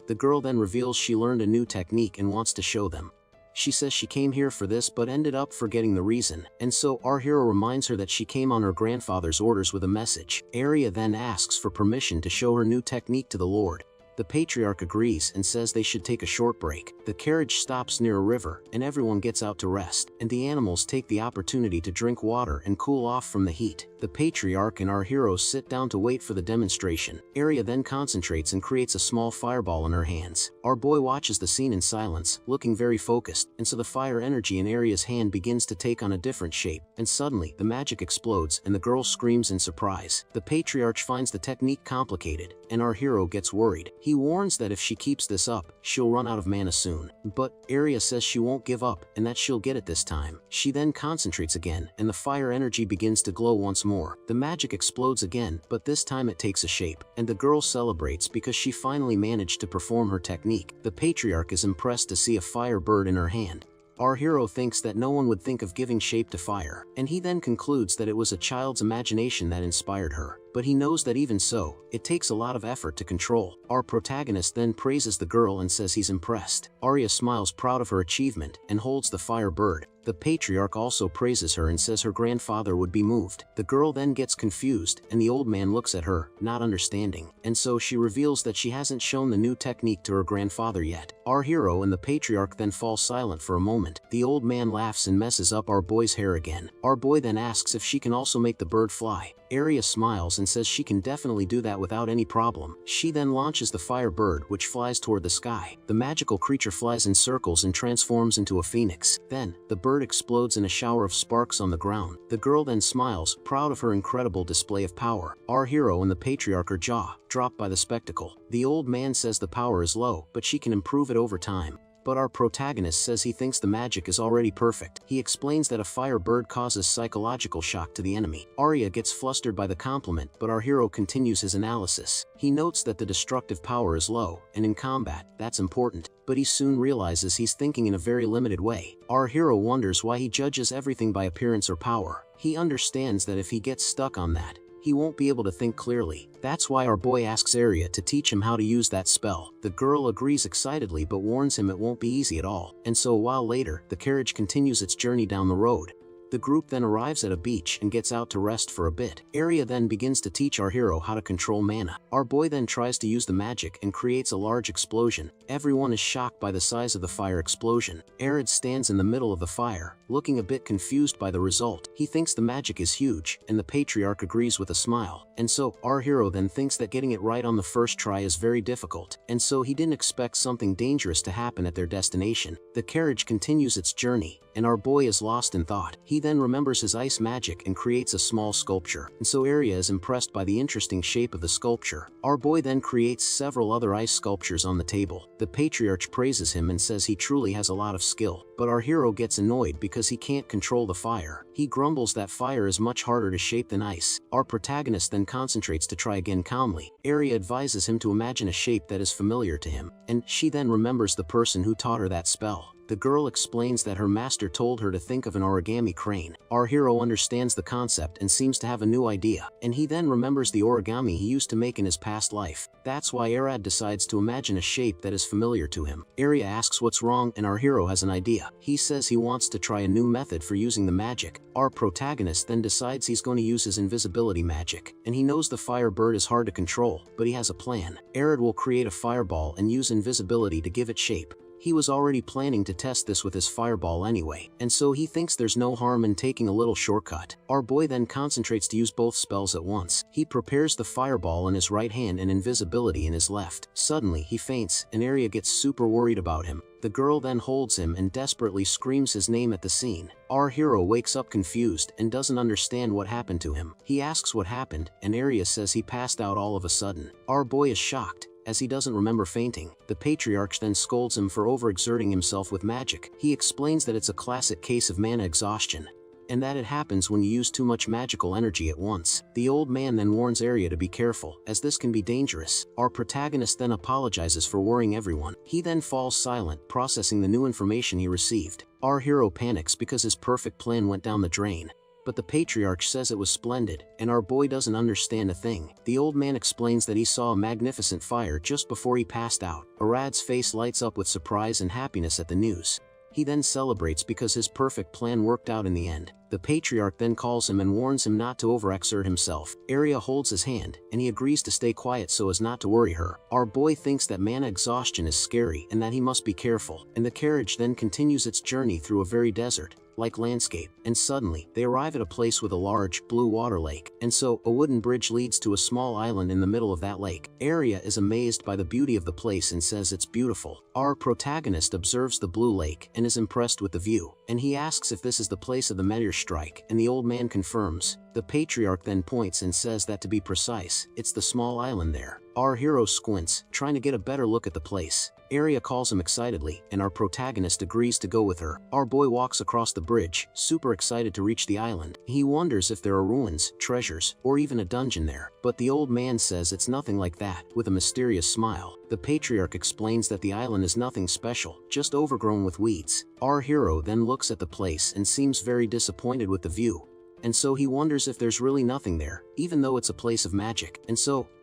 The girl then reveals she learned a new technique and wants to show them. She says she came here for this but ended up forgetting the reason, and so our hero reminds her that she came on her grandfather's orders with a message. Arya then asks for permission to show her new technique to the Lord. The patriarch agrees and says they should take a short break. The carriage stops near a river, and everyone gets out to rest, and the animals take the opportunity to drink water and cool off from the heat. The patriarch and our heroes sit down to wait for the demonstration. Arya then concentrates and creates a small fireball in her hands. Our boy watches the scene in silence, looking very focused, and so the fire energy in Arya's hand begins to take on a different shape, and suddenly, the magic explodes and the girl screams in surprise. The patriarch finds the technique complicated, and our hero gets worried. He warns that if she keeps this up, she'll run out of mana soon. But Arya says she won't give up, and that she'll get it this time. She then concentrates again, and the fire energy begins to glow once more. The magic explodes again, but this time it takes a shape, and the girl celebrates because she finally managed to perform her technique. The patriarch is impressed to see a fire bird in her hand. Our hero thinks that no one would think of giving shape to fire, and he then concludes that it was a child's imagination that inspired her. But he knows that even so, it takes a lot of effort to control. Our protagonist then praises the girl and says he's impressed. Arya smiles proud of her achievement and holds the fire bird. The patriarch also praises her and says her grandfather would be moved. The girl then gets confused, and the old man looks at her, not understanding, and so she reveals that she hasn't shown the new technique to her grandfather yet. Our hero and the patriarch then fall silent for a moment. The old man laughs and messes up our boy's hair again. Our boy then asks if she can also make the bird fly. Arya smiles and says she can definitely do that without any problem. She then launches the fire bird, which flies toward the sky. The magical creature flies in circles and transforms into a phoenix. Then, the bird explodes in a shower of sparks on the ground. The girl then smiles, proud of her incredible display of power. Our hero and the patriarch are jaw-dropped by the spectacle. The old man says the power is low, but she can improve it over time. But our protagonist says he thinks the magic is already perfect. He explains that a fire bird causes psychological shock to the enemy. Arya gets flustered by the compliment, but our hero continues his analysis. He notes that the destructive power is low, and in combat, that's important. But he soon realizes he's thinking in a very limited way. Our hero wonders why he judges everything by appearance or power. He understands that if he gets stuck on that, he won't be able to think clearly. That's why our boy asks Arya to teach him how to use that spell. The girl agrees excitedly but warns him it won't be easy at all. And so a while later, the carriage continues its journey down the road. The group then arrives at a beach and gets out to rest for a bit. Arya then begins to teach our hero how to control mana. Our boy then tries to use the magic and creates a large explosion. Everyone is shocked by the size of the fire explosion. Arya stands in the middle of the fire, looking a bit confused by the result. He thinks the magic is huge, and the patriarch agrees with a smile. And so, our hero then thinks that getting it right on the first try is very difficult, and so he didn't expect something dangerous to happen at their destination. The carriage continues its journey, and our boy is lost in thought. He then remembers his ice magic and creates a small sculpture, and so Arya is impressed by the interesting shape of the sculpture. Our boy then creates several other ice sculptures on the table. The patriarch praises him and says he truly has a lot of skill, but our hero gets annoyed because he can't control the fire. He grumbles that fire is much harder to shape than ice. Our protagonist then concentrates to try again calmly. Arya advises him to imagine a shape that is familiar to him, and she then remembers the person who taught her that spell. The girl explains that her master told her to think of an origami crane. Our hero understands the concept and seems to have a new idea, and he then remembers the origami he used to make in his past life. That's why Arad decides to imagine a shape that is familiar to him. Arya asks what's wrong, and our hero has an idea. He says he wants to try a new method for using the magic. Our protagonist then decides he's going to use his invisibility magic, and he knows the fire bird is hard to control, but he has a plan. Arad will create a fireball and use invisibility to give it shape. He was already planning to test this with his fireball anyway, and so he thinks there's no harm in taking a little shortcut. Our boy then concentrates to use both spells at once. He prepares the fireball in his right hand and invisibility in his left. Suddenly he faints, and Arya gets super worried about him. The girl then holds him and desperately screams his name at the scene. Our hero wakes up confused and doesn't understand what happened to him. He asks what happened, and Arya says he passed out all of a sudden. Our boy is shocked, as he doesn't remember fainting. The patriarch then scolds him for overexerting himself with magic. He explains that it's a classic case of mana exhaustion, and that it happens when you use too much magical energy at once. The old man then warns Arya to be careful, as this can be dangerous. Our protagonist then apologizes for worrying everyone. He then falls silent, processing the new information he received. Our hero panics because his perfect plan went down the drain, but the patriarch says it was splendid, and our boy doesn't understand a thing. The old man explains that he saw a magnificent fire just before he passed out. Arad's face lights up with surprise and happiness at the news. He then celebrates because his perfect plan worked out in the end. The patriarch then calls him and warns him not to overexert himself. Arya holds his hand, and he agrees to stay quiet so as not to worry her. Our boy thinks that mana exhaustion is scary and that he must be careful, and the carriage then continues its journey through a very desert-like landscape, and suddenly, they arrive at a place with a large, blue water lake, and so, a wooden bridge leads to a small island in the middle of that lake. Arya is amazed by the beauty of the place and says it's beautiful. Our protagonist observes the blue lake and is impressed with the view, and he asks if this is the place of the meteor strike, and the old man confirms. The patriarch then points and says that to be precise, it's the small island there. Our hero squints, trying to get a better look at the place. Arya calls him excitedly, and our protagonist agrees to go with her. Our boy walks across the bridge, super excited to reach the island. He wonders if there are ruins, treasures, or even a dungeon there, but the old man says it's nothing like that, with a mysterious smile. The patriarch explains that the island is nothing special, just overgrown with weeds. Our hero then looks at the place and seems very disappointed with the view, and so he wonders if there's really nothing there, even though it's a place of magic.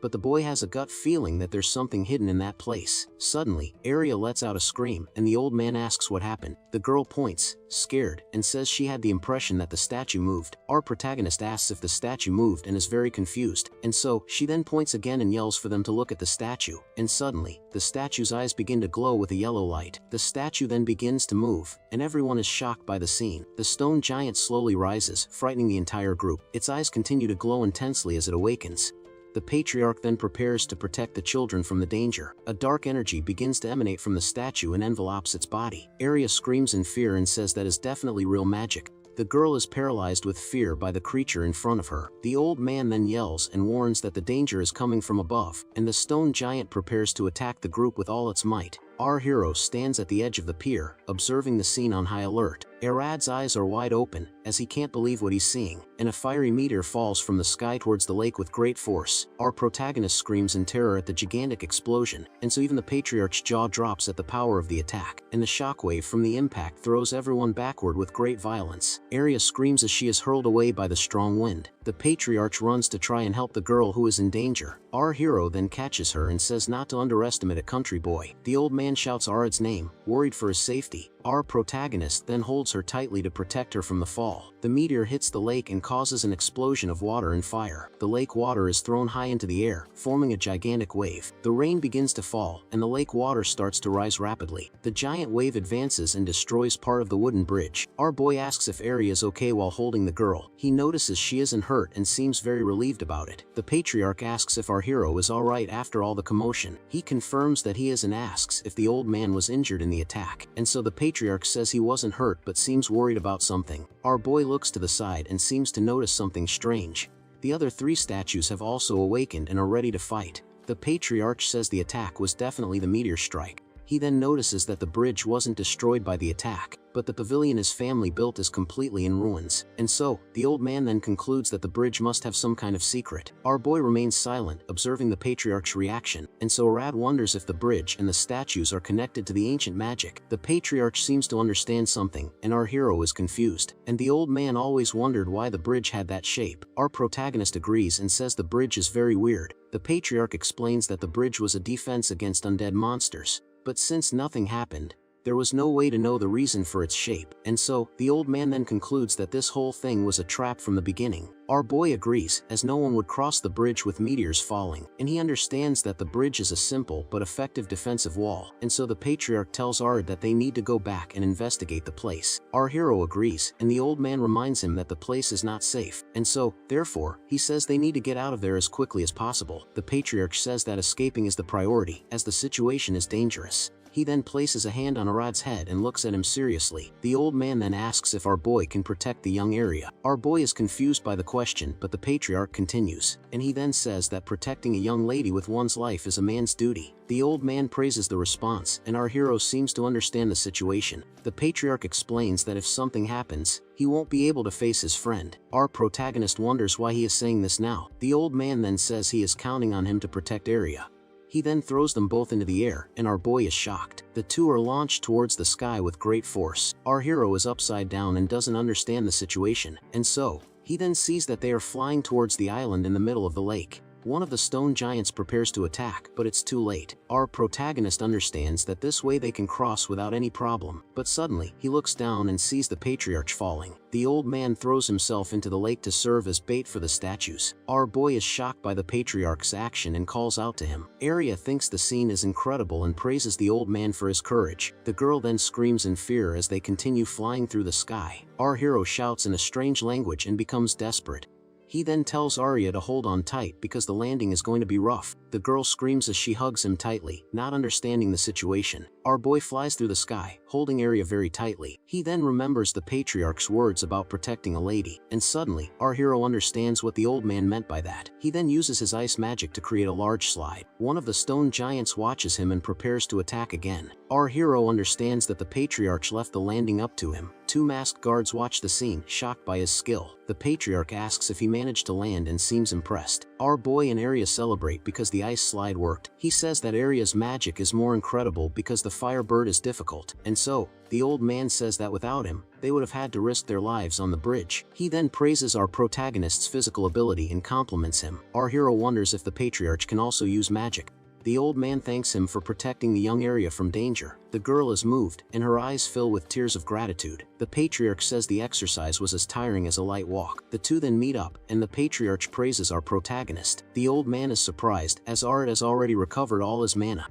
But the boy has a gut feeling that there's something hidden in that place. Suddenly, Arya lets out a scream, and the old man asks what happened. The girl points, scared, and says she had the impression that the statue moved. Our protagonist asks if the statue moved and is very confused, and so she then points again and yells for them to look at the statue, and suddenly, the statue's eyes begin to glow with a yellow light. The statue then begins to move, and everyone is shocked by the scene. The stone giant slowly rises, frightening the entire group. Its eyes continue to glow intensely as it awakens. The patriarch then prepares to protect the children from the danger. A dark energy begins to emanate from the statue and envelopes its body. Arya screams in fear and says that is definitely real magic. The girl is paralyzed with fear by the creature in front of her. The old man then yells and warns that the danger is coming from above, and the stone giant prepares to attack the group with all its might. Our hero stands at the edge of the pier, observing the scene on high alert. Arad's eyes are wide open, as he can't believe what he's seeing, and a fiery meteor falls from the sky towards the lake with great force. Our protagonist screams in terror at the gigantic explosion, and so even the patriarch's jaw drops at the power of the attack, and the shockwave from the impact throws everyone backward with great violence. Arya screams as she is hurled away by the strong wind. The patriarch runs to try and help the girl who is in danger. Our hero then catches her and says not to underestimate a country boy. The old man shouts Arad's name, worried for his safety. Our protagonist then holds her tightly to protect her from the fall. The meteor hits the lake and causes an explosion of water and fire. The lake water is thrown high into the air, forming a gigantic wave. The rain begins to fall, and the lake water starts to rise rapidly. The giant wave advances and destroys part of the wooden bridge. Our boy asks if Arya is okay while holding the girl. He notices she isn't hurt and seems very relieved about it. The patriarch asks if our hero is alright after all the commotion. He confirms that he is and asks if if the old man was injured in the attack, and so the patriarch says he wasn't hurt but seems worried about something. Our boy looks to the side and seems to notice something strange. The other 3 statues have also awakened and are ready to fight. The patriarch says the attack was definitely the meteor strike. He then notices that the bridge wasn't destroyed by the attack, but the pavilion his family built is completely in ruins, and so, the old man then concludes that the bridge must have some kind of secret. Our boy remains silent, observing the patriarch's reaction, and so Arad wonders if the bridge and the statues are connected to the ancient magic. The patriarch seems to understand something, and our hero is confused, and the old man always wondered why the bridge had that shape. Our protagonist agrees and says the bridge is very weird. The patriarch explains that the bridge was a defense against undead monsters. But since nothing happened, there was no way to know the reason for its shape, and so, the old man then concludes that this whole thing was a trap from the beginning. Our boy agrees, as no one would cross the bridge with meteors falling, and he understands that the bridge is a simple but effective defensive wall, and so the patriarch tells Arya that they need to go back and investigate the place. Our hero agrees, and the old man reminds him that the place is not safe, and so, therefore, he says they need to get out of there as quickly as possible. The patriarch says that escaping is the priority, as the situation is dangerous. He then places a hand on Arad's head and looks at him seriously. The old man then asks if our boy can protect the young Arya. Our boy is confused by the question, but the patriarch continues, and he then says that protecting a young lady with one's life is a man's duty. The old man praises the response, and our hero seems to understand the situation. The patriarch explains that if something happens, he won't be able to face his friend. Our protagonist wonders why he is saying this now. The old man then says he is counting on him to protect Arya. He then throws them both into the air, and our boy is shocked. The 2 are launched towards the sky with great force. Our hero is upside down and doesn't understand the situation, and so, he then sees that they are flying towards the island in the middle of the lake. One of the stone giants prepares to attack, but it's too late. Our protagonist understands that this way they can cross without any problem, but suddenly, he looks down and sees the patriarch falling. The old man throws himself into the lake to serve as bait for the statues. Our boy is shocked by the patriarch's action and calls out to him. Arya thinks the scene is incredible and praises the old man for his courage. The girl then screams in fear as they continue flying through the sky. Our hero shouts in a strange language and becomes desperate. He then tells Arya to hold on tight because the landing is going to be rough. The girl screams as she hugs him tightly, not understanding the situation. Our boy flies through the sky, holding Arya very tightly. He then remembers the patriarch's words about protecting a lady, and suddenly, our hero understands what the old man meant by that. He then uses his ice magic to create a large slide. One of the stone giants watches him and prepares to attack again. Our hero understands that the patriarch left the landing up to him. 2 masked guards watch the scene, shocked by his skill. The patriarch asks if he managed to land and seems impressed. Our boy and Arya celebrate because the ice slide worked. He says that Arya's magic is more incredible because the fire bird is difficult, and so, the old man says that without him, they would have had to risk their lives on the bridge. He then praises our protagonist's physical ability and compliments him. Our hero wonders if the patriarch can also use magic. The old man thanks him for protecting the young Arya from danger. The girl is moved, and her eyes fill with tears of gratitude. The patriarch says the exercise was as tiring as a light walk. The 2 then meet up, and the patriarch praises our protagonist. The old man is surprised, as Arya has already recovered all his mana.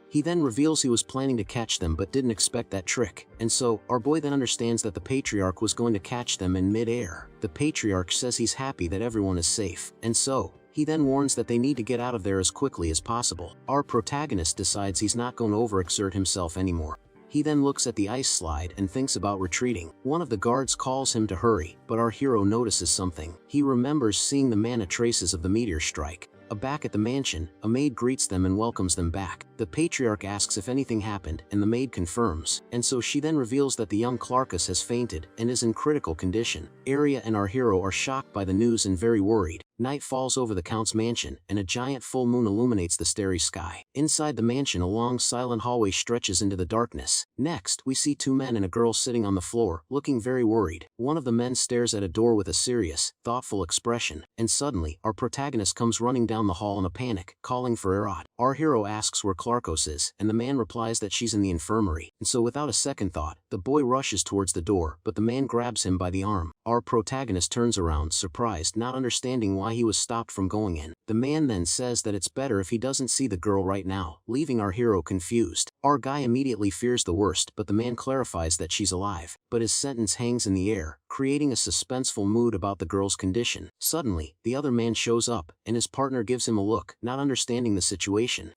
He then reveals he was planning to catch them but didn't expect that trick, and so, our boy then understands that the patriarch was going to catch them in mid-air. The patriarch says he's happy that everyone is safe, and so, he then warns that they need to get out of there as quickly as possible. Our protagonist decides he's not going to overexert himself anymore. He then looks at the ice slide and thinks about retreating. One of the guards calls him to hurry, but our hero notices something. He remembers seeing the mana traces of the meteor strike. Back at the mansion, a maid greets them and welcomes them back. The patriarch asks if anything happened, and the maid confirms, and so she then reveals that the young Clarkus has fainted and is in critical condition. Arya and our hero are shocked by the news and very worried. Night falls over the Count's mansion, and a giant full moon illuminates the starry sky. Inside the mansion, a long silent hallway stretches into the darkness. Next, we see 2 men and a girl sitting on the floor, looking very worried. One of the men stares at a door with a serious, thoughtful expression, and suddenly, our protagonist comes running down the hall in a panic, calling for Arya. Our hero asks where Clarkus is, and the man replies that she's in the infirmary, and so without a second thought, the boy rushes towards the door, but the man grabs him by the arm. Our protagonist turns around, surprised, not understanding why he was stopped from going in. The man then says that it's better if he doesn't see the girl right now, leaving our hero confused. Our guy immediately fears the worst, but the man clarifies that she's alive, but his sentence hangs in the air, creating a suspenseful mood about the girl's condition. Suddenly, the other man shows up, and his partner gives him a look, not understanding the situation.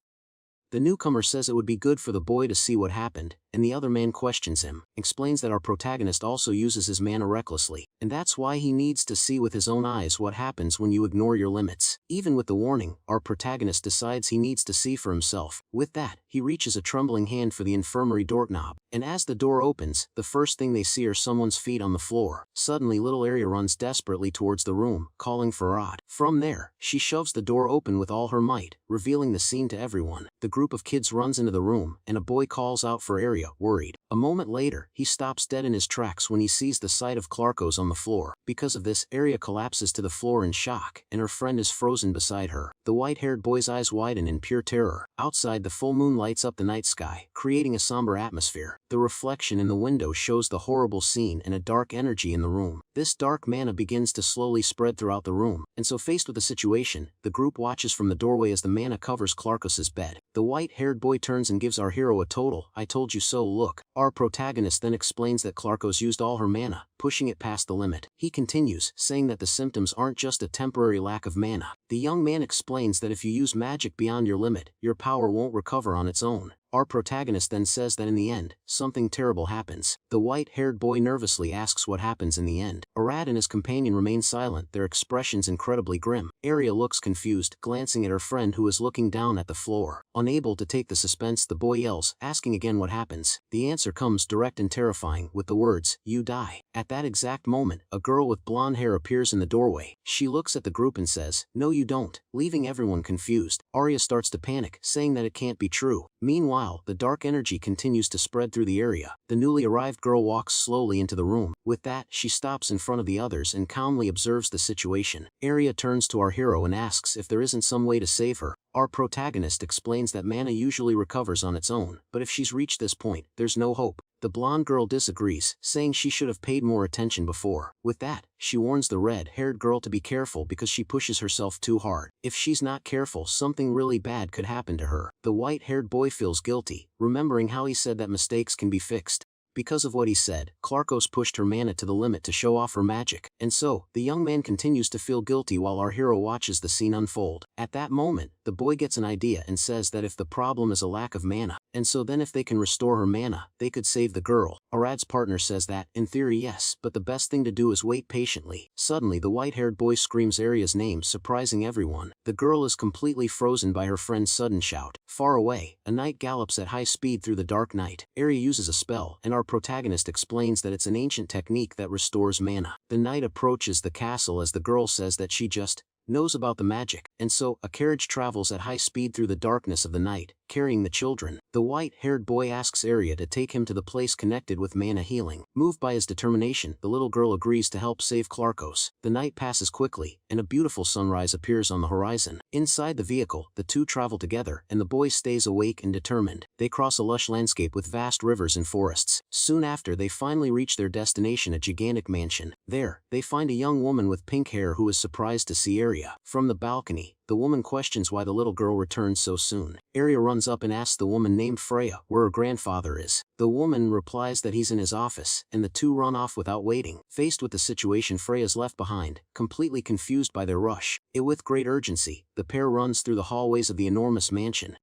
The newcomer says it would be good for the boy to see what happened, and the other man questions him, explains that our protagonist also uses his mana recklessly, and that's why he needs to see with his own eyes what happens when you ignore your limits. Even with the warning, our protagonist decides he needs to see for himself. With that, he reaches a trembling hand for the infirmary doorknob, and as the door opens, the first thing they see are someone's feet on the floor. Suddenly little Arya runs desperately towards the room, calling for Rod. From there, she shoves the door open with all her might, revealing the scene to everyone. The group of kids runs into the room, and a boy calls out for Arya, worried. A moment later, he stops dead in his tracks when he sees the sight of Clarkus on the floor. Because of this, Arya collapses to the floor in shock, and her friend is frozen beside her. The white-haired boy's eyes widen in pure terror. Outside, the full moon lights up the night sky, creating a somber atmosphere. The reflection in the window shows the horrible scene and a dark energy in the room. This dark mana begins to slowly spread throughout the room, and so faced with the situation, the group watches from the doorway as the mana covers Clarkus's bed. The white-haired boy turns and gives our hero a total "I told you so" look. Our protagonist then explains that Clarkus used all her mana, pushing it past the limit. He continues, saying that the symptoms aren't just a temporary lack of mana. The young man explains that if you use magic beyond your limit, your power won't recover on its own. Our protagonist then says that in the end, something terrible happens. The white-haired boy nervously asks what happens in the end. Arad and his companion remain silent, their expressions incredibly grim. Arya looks confused, glancing at her friend who is looking down at the floor. Unable to take the suspense, the boy yells, asking again what happens. The answer comes direct and terrifying, with the words, "You die." At that exact moment, a girl with blonde hair appears in the doorway. She looks at the group and says, "No you don't," leaving everyone confused. Arya starts to panic, saying that it can't be true. Meanwhile, the dark energy continues to spread through the area. The newly arrived girl walks slowly into the room. With that, she stops in front of the others and calmly observes the situation. Arya turns to our hero and asks if there isn't some way to save her. Our protagonist explains that mana usually recovers on its own, but if she's reached this point, there's no hope. The blonde girl disagrees, saying she should have paid more attention before. With that, she warns the red-haired girl to be careful because she pushes herself too hard. If she's not careful, something really bad could happen to her. The white-haired boy feels guilty, remembering how he said that mistakes can be fixed. Because of what he said, Clarkus pushed her mana to the limit to show off her magic, and so, the young man continues to feel guilty while our hero watches the scene unfold. At that moment, the boy gets an idea and says that if the problem is a lack of mana, and so then if they can restore her mana, they could save the girl. Arad's partner says that, in theory yes, but the best thing to do is wait patiently. Suddenly the white-haired boy screams Arya's name, surprising everyone. The girl is completely frozen by her friend's sudden shout. Far away, a knight gallops at high speed through the dark night. Arya uses a spell, and our protagonist explains that it's an ancient technique that restores mana. The knight approaches the castle as the girl says that she just knows about the magic, and so, a carriage travels at high speed through the darkness of the night, carrying the children. The white-haired boy asks Arya to take him to the place connected with mana healing. Moved by his determination, the little girl agrees to help save Clarkus. The night passes quickly, and a beautiful sunrise appears on the horizon. Inside the vehicle, the two travel together, and the boy stays awake and determined. They cross a lush landscape with vast rivers and forests. Soon after, they finally reach their destination, a gigantic mansion. There, they find a young woman with pink hair who is surprised to see Arya. From the balcony, the woman questions why the little girl returned so soon. Arya runs up and asks the woman named Freya where her grandfather is. The woman replies that he's in his office, and the two run off without waiting. Faced with the situation, Freya's left behind, completely confused by their rush. With great urgency, the pair runs through the hallways of the enormous mansion.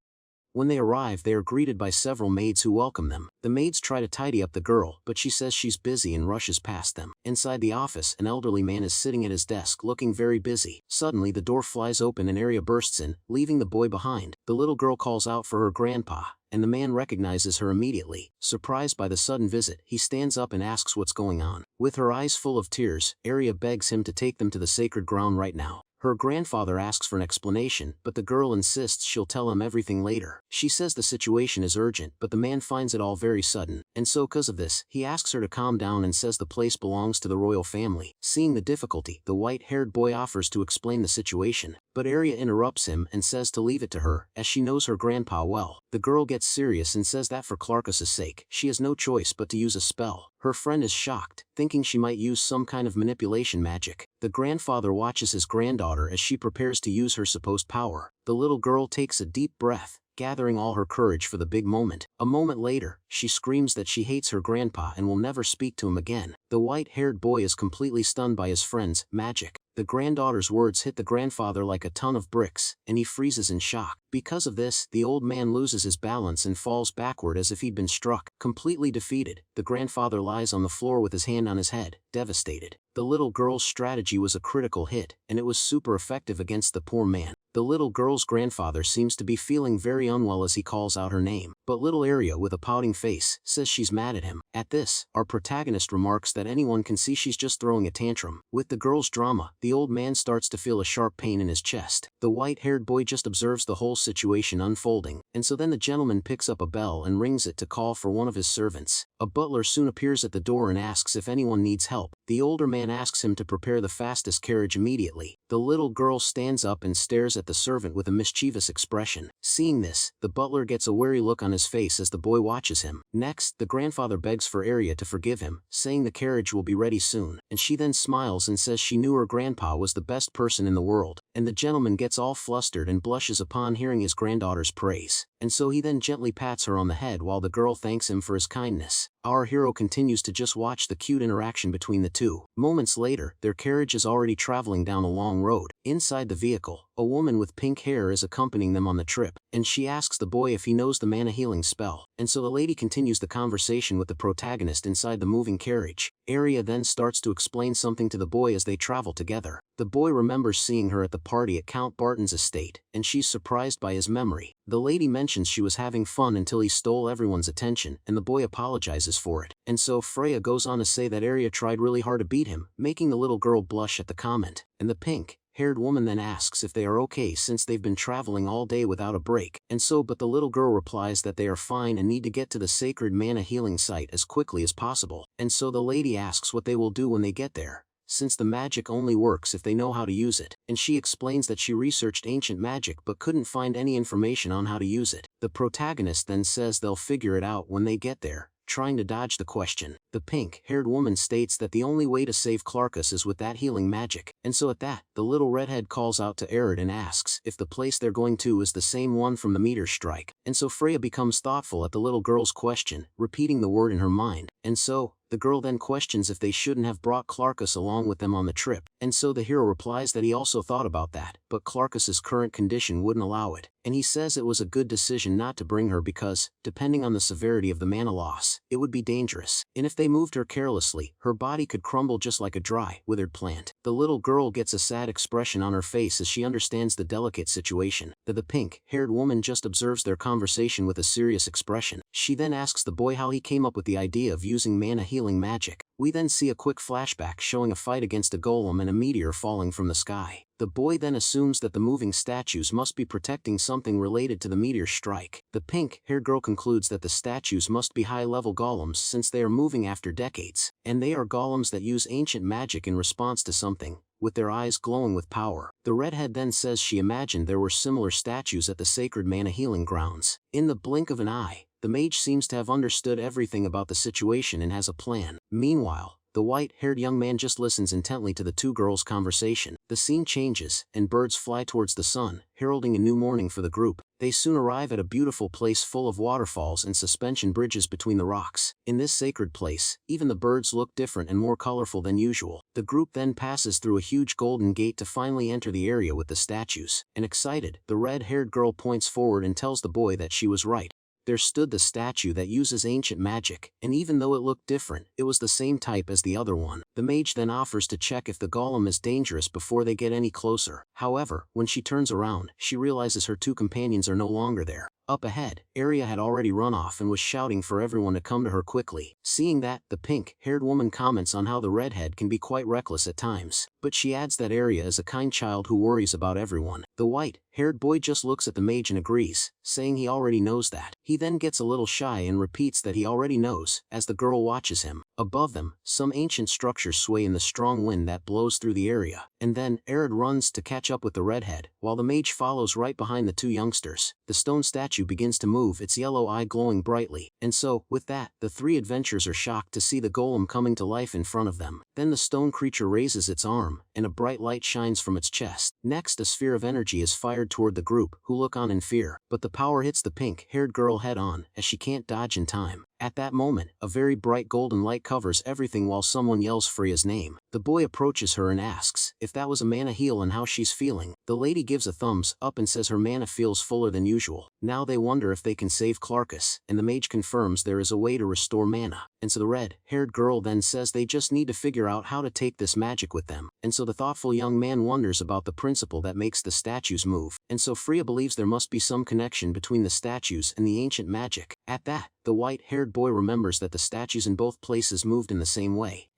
When they arrive, they are greeted by several maids who welcome them. The maids try to tidy up the girl, but she says she's busy and rushes past them. Inside the office, an elderly man is sitting at his desk looking very busy. Suddenly the door flies open and Arya bursts in, leaving the boy behind. The little girl calls out for her grandpa, and the man recognizes her immediately. Surprised by the sudden visit, he stands up and asks what's going on. With her eyes full of tears, Arya begs him to take them to the sacred ground right now. Her grandfather asks for an explanation, but the girl insists she'll tell him everything later. She says the situation is urgent, but the man finds it all very sudden, and so because of this, he asks her to calm down and says the place belongs to the royal family. Seeing the difficulty, the white-haired boy offers to explain the situation, but Arya interrupts him and says to leave it to her, as she knows her grandpa well. The girl gets serious and says that for Clarkus' sake, she has no choice but to use a spell. Her friend is shocked, thinking she might use some kind of manipulation magic. The grandfather watches his granddaughter as she prepares to use her supposed power. The little girl takes a deep breath, gathering all her courage for the big moment. A moment later, she screams that she hates her grandpa and will never speak to him again. The white-haired boy is completely stunned by his friend's magic. The granddaughter's words hit the grandfather like a ton of bricks, and he freezes in shock. Because of this, the old man loses his balance and falls backward as if he'd been struck. Completely defeated, the grandfather lies on the floor with his hand on his head, devastated. The little girl's strategy was a critical hit, and it was super effective against the poor man. The little girl's grandfather seems to be feeling very unwell as he calls out her name, but little Arya, with a pouting face, says she's mad at him. At this, our protagonist remarks that anyone can see she's just throwing a tantrum. With the girl's drama, the old man starts to feel a sharp pain in his chest. The white-haired boy just observes the whole situation unfolding, and so then the gentleman picks up a bell and rings it to call for one of his servants. A butler soon appears at the door and asks if anyone needs help. The older man asks him to prepare the fastest carriage immediately. The little girl stands up and stares at the servant with a mischievous expression. Seeing this, the butler gets a wary look on his face as the boy watches him. Next, the grandfather begs for Arya to forgive him, saying the carriage will be ready soon, and she then smiles and says she knew her grandpa was the best person in the world, and the gentleman gets all flustered and blushes upon hearing his granddaughter's praise, and so he then gently pats her on the head while the girl thanks him for his kindness. Our hero continues to just watch the cute interaction between the two. Moments later, their carriage is already traveling down a long road. Inside the vehicle, a woman with pink hair is accompanying them on the trip, and she asks the boy if he knows the mana healing spell, and so the lady continues the conversation with the protagonist inside the moving carriage. Arya then starts to explain something to the boy as they travel together. The boy remembers seeing her at the party at Count Barton's estate, and she's surprised by his memory. The lady mentions she was having fun until he stole everyone's attention, and the boy apologizes for it. And so Freya goes on to say that Arya tried really hard to beat him, making the little girl blush at the comment. And the pink-haired woman then asks if they are okay since they've been traveling all day without a break, but the little girl replies that they are fine and need to get to the sacred mana healing site as quickly as possible. And so the lady asks what they will do when they get there, since the magic only works if they know how to use it, and she explains that she researched ancient magic but couldn't find any information on how to use it. The protagonist then says they'll figure it out when they get there, trying to dodge the question. The pink-haired woman states that the only way to save Clarkus is with that healing magic, and so at that, the little redhead calls out to Arid and asks if the place they're going to is the same one from the meteor strike, and so Freya becomes thoughtful at the little girl's question, repeating the word in her mind, and so the girl then questions if they shouldn't have brought Clarkus along with them on the trip, and so the hero replies that he also thought about that, but Clarkus's current condition wouldn't allow it, and he says it was a good decision not to bring her because, depending on the severity of the mana loss, it would be dangerous, and if they moved her carelessly, her body could crumble just like a dry, withered plant. The little girl gets a sad expression on her face as she understands the delicate situation. The pink-haired woman just observes their conversation with a serious expression. She then asks the boy how he came up with the idea of using mana healing magic. We then see a quick flashback showing a fight against a golem and a meteor falling from the sky. The boy then assumes that the moving statues must be protecting something related to the meteor strike. The pink-haired girl concludes that the statues must be high-level golems since they are moving after decades, and they are golems that use ancient magic in response to something, with their eyes glowing with power. The redhead then says she imagined there were similar statues at the sacred mana healing grounds. In the blink of an eye, the mage seems to have understood everything about the situation and has a plan. Meanwhile, the white-haired young man just listens intently to the two girls' conversation. The scene changes, and birds fly towards the sun, heralding a new morning for the group. They soon arrive at a beautiful place full of waterfalls and suspension bridges between the rocks. In this sacred place, even the birds look different and more colorful than usual. The group then passes through a huge golden gate to finally enter the area with the statues. And excited, the red-haired girl points forward and tells the boy that she was right. There stood the statue that uses ancient magic, and even though it looked different, it was the same type as the other one. The mage then offers to check if the golem is dangerous before they get any closer. However, when she turns around, she realizes her two companions are no longer there. Up ahead, Arya had already run off and was shouting for everyone to come to her quickly. Seeing that, the pink-haired woman comments on how the redhead can be quite reckless at times, but she adds that Arya is a kind child who worries about everyone. The white-haired boy just looks at the mage and agrees, saying he already knows that. He then gets a little shy and repeats that he already knows, as the girl watches him. Above them, some ancient structures sway in the strong wind that blows through the area, and then Arid runs to catch up with the redhead, while the mage follows right behind the two youngsters. The stone statue begins to move, its yellow eye glowing brightly, and so, with that, the three adventurers are shocked to see the golem coming to life in front of them. Then the stone creature raises its arm, and a bright light shines from its chest. Next, a sphere of energy is fired toward the group, who look on in fear, but the power hits the pink-haired girl head on, as she can't dodge in time. At that moment, a very bright golden light covers everything while someone yells Freya's name. The boy approaches her and asks if that was a mana heal and how she's feeling. The lady gives a thumbs up and says her mana feels fuller than usual. Now they wonder if they can save Clarkus, and the mage confirms there is a way to restore mana. And so the red-haired girl then says they just need to figure out how to take this magic with them. And so the thoughtful young man wonders about the principle that makes the statues move. And so Freya believes there must be some connection between the statues and the ancient magic. At that, the white-haired boy remembers that the statues in both places moved in the same way.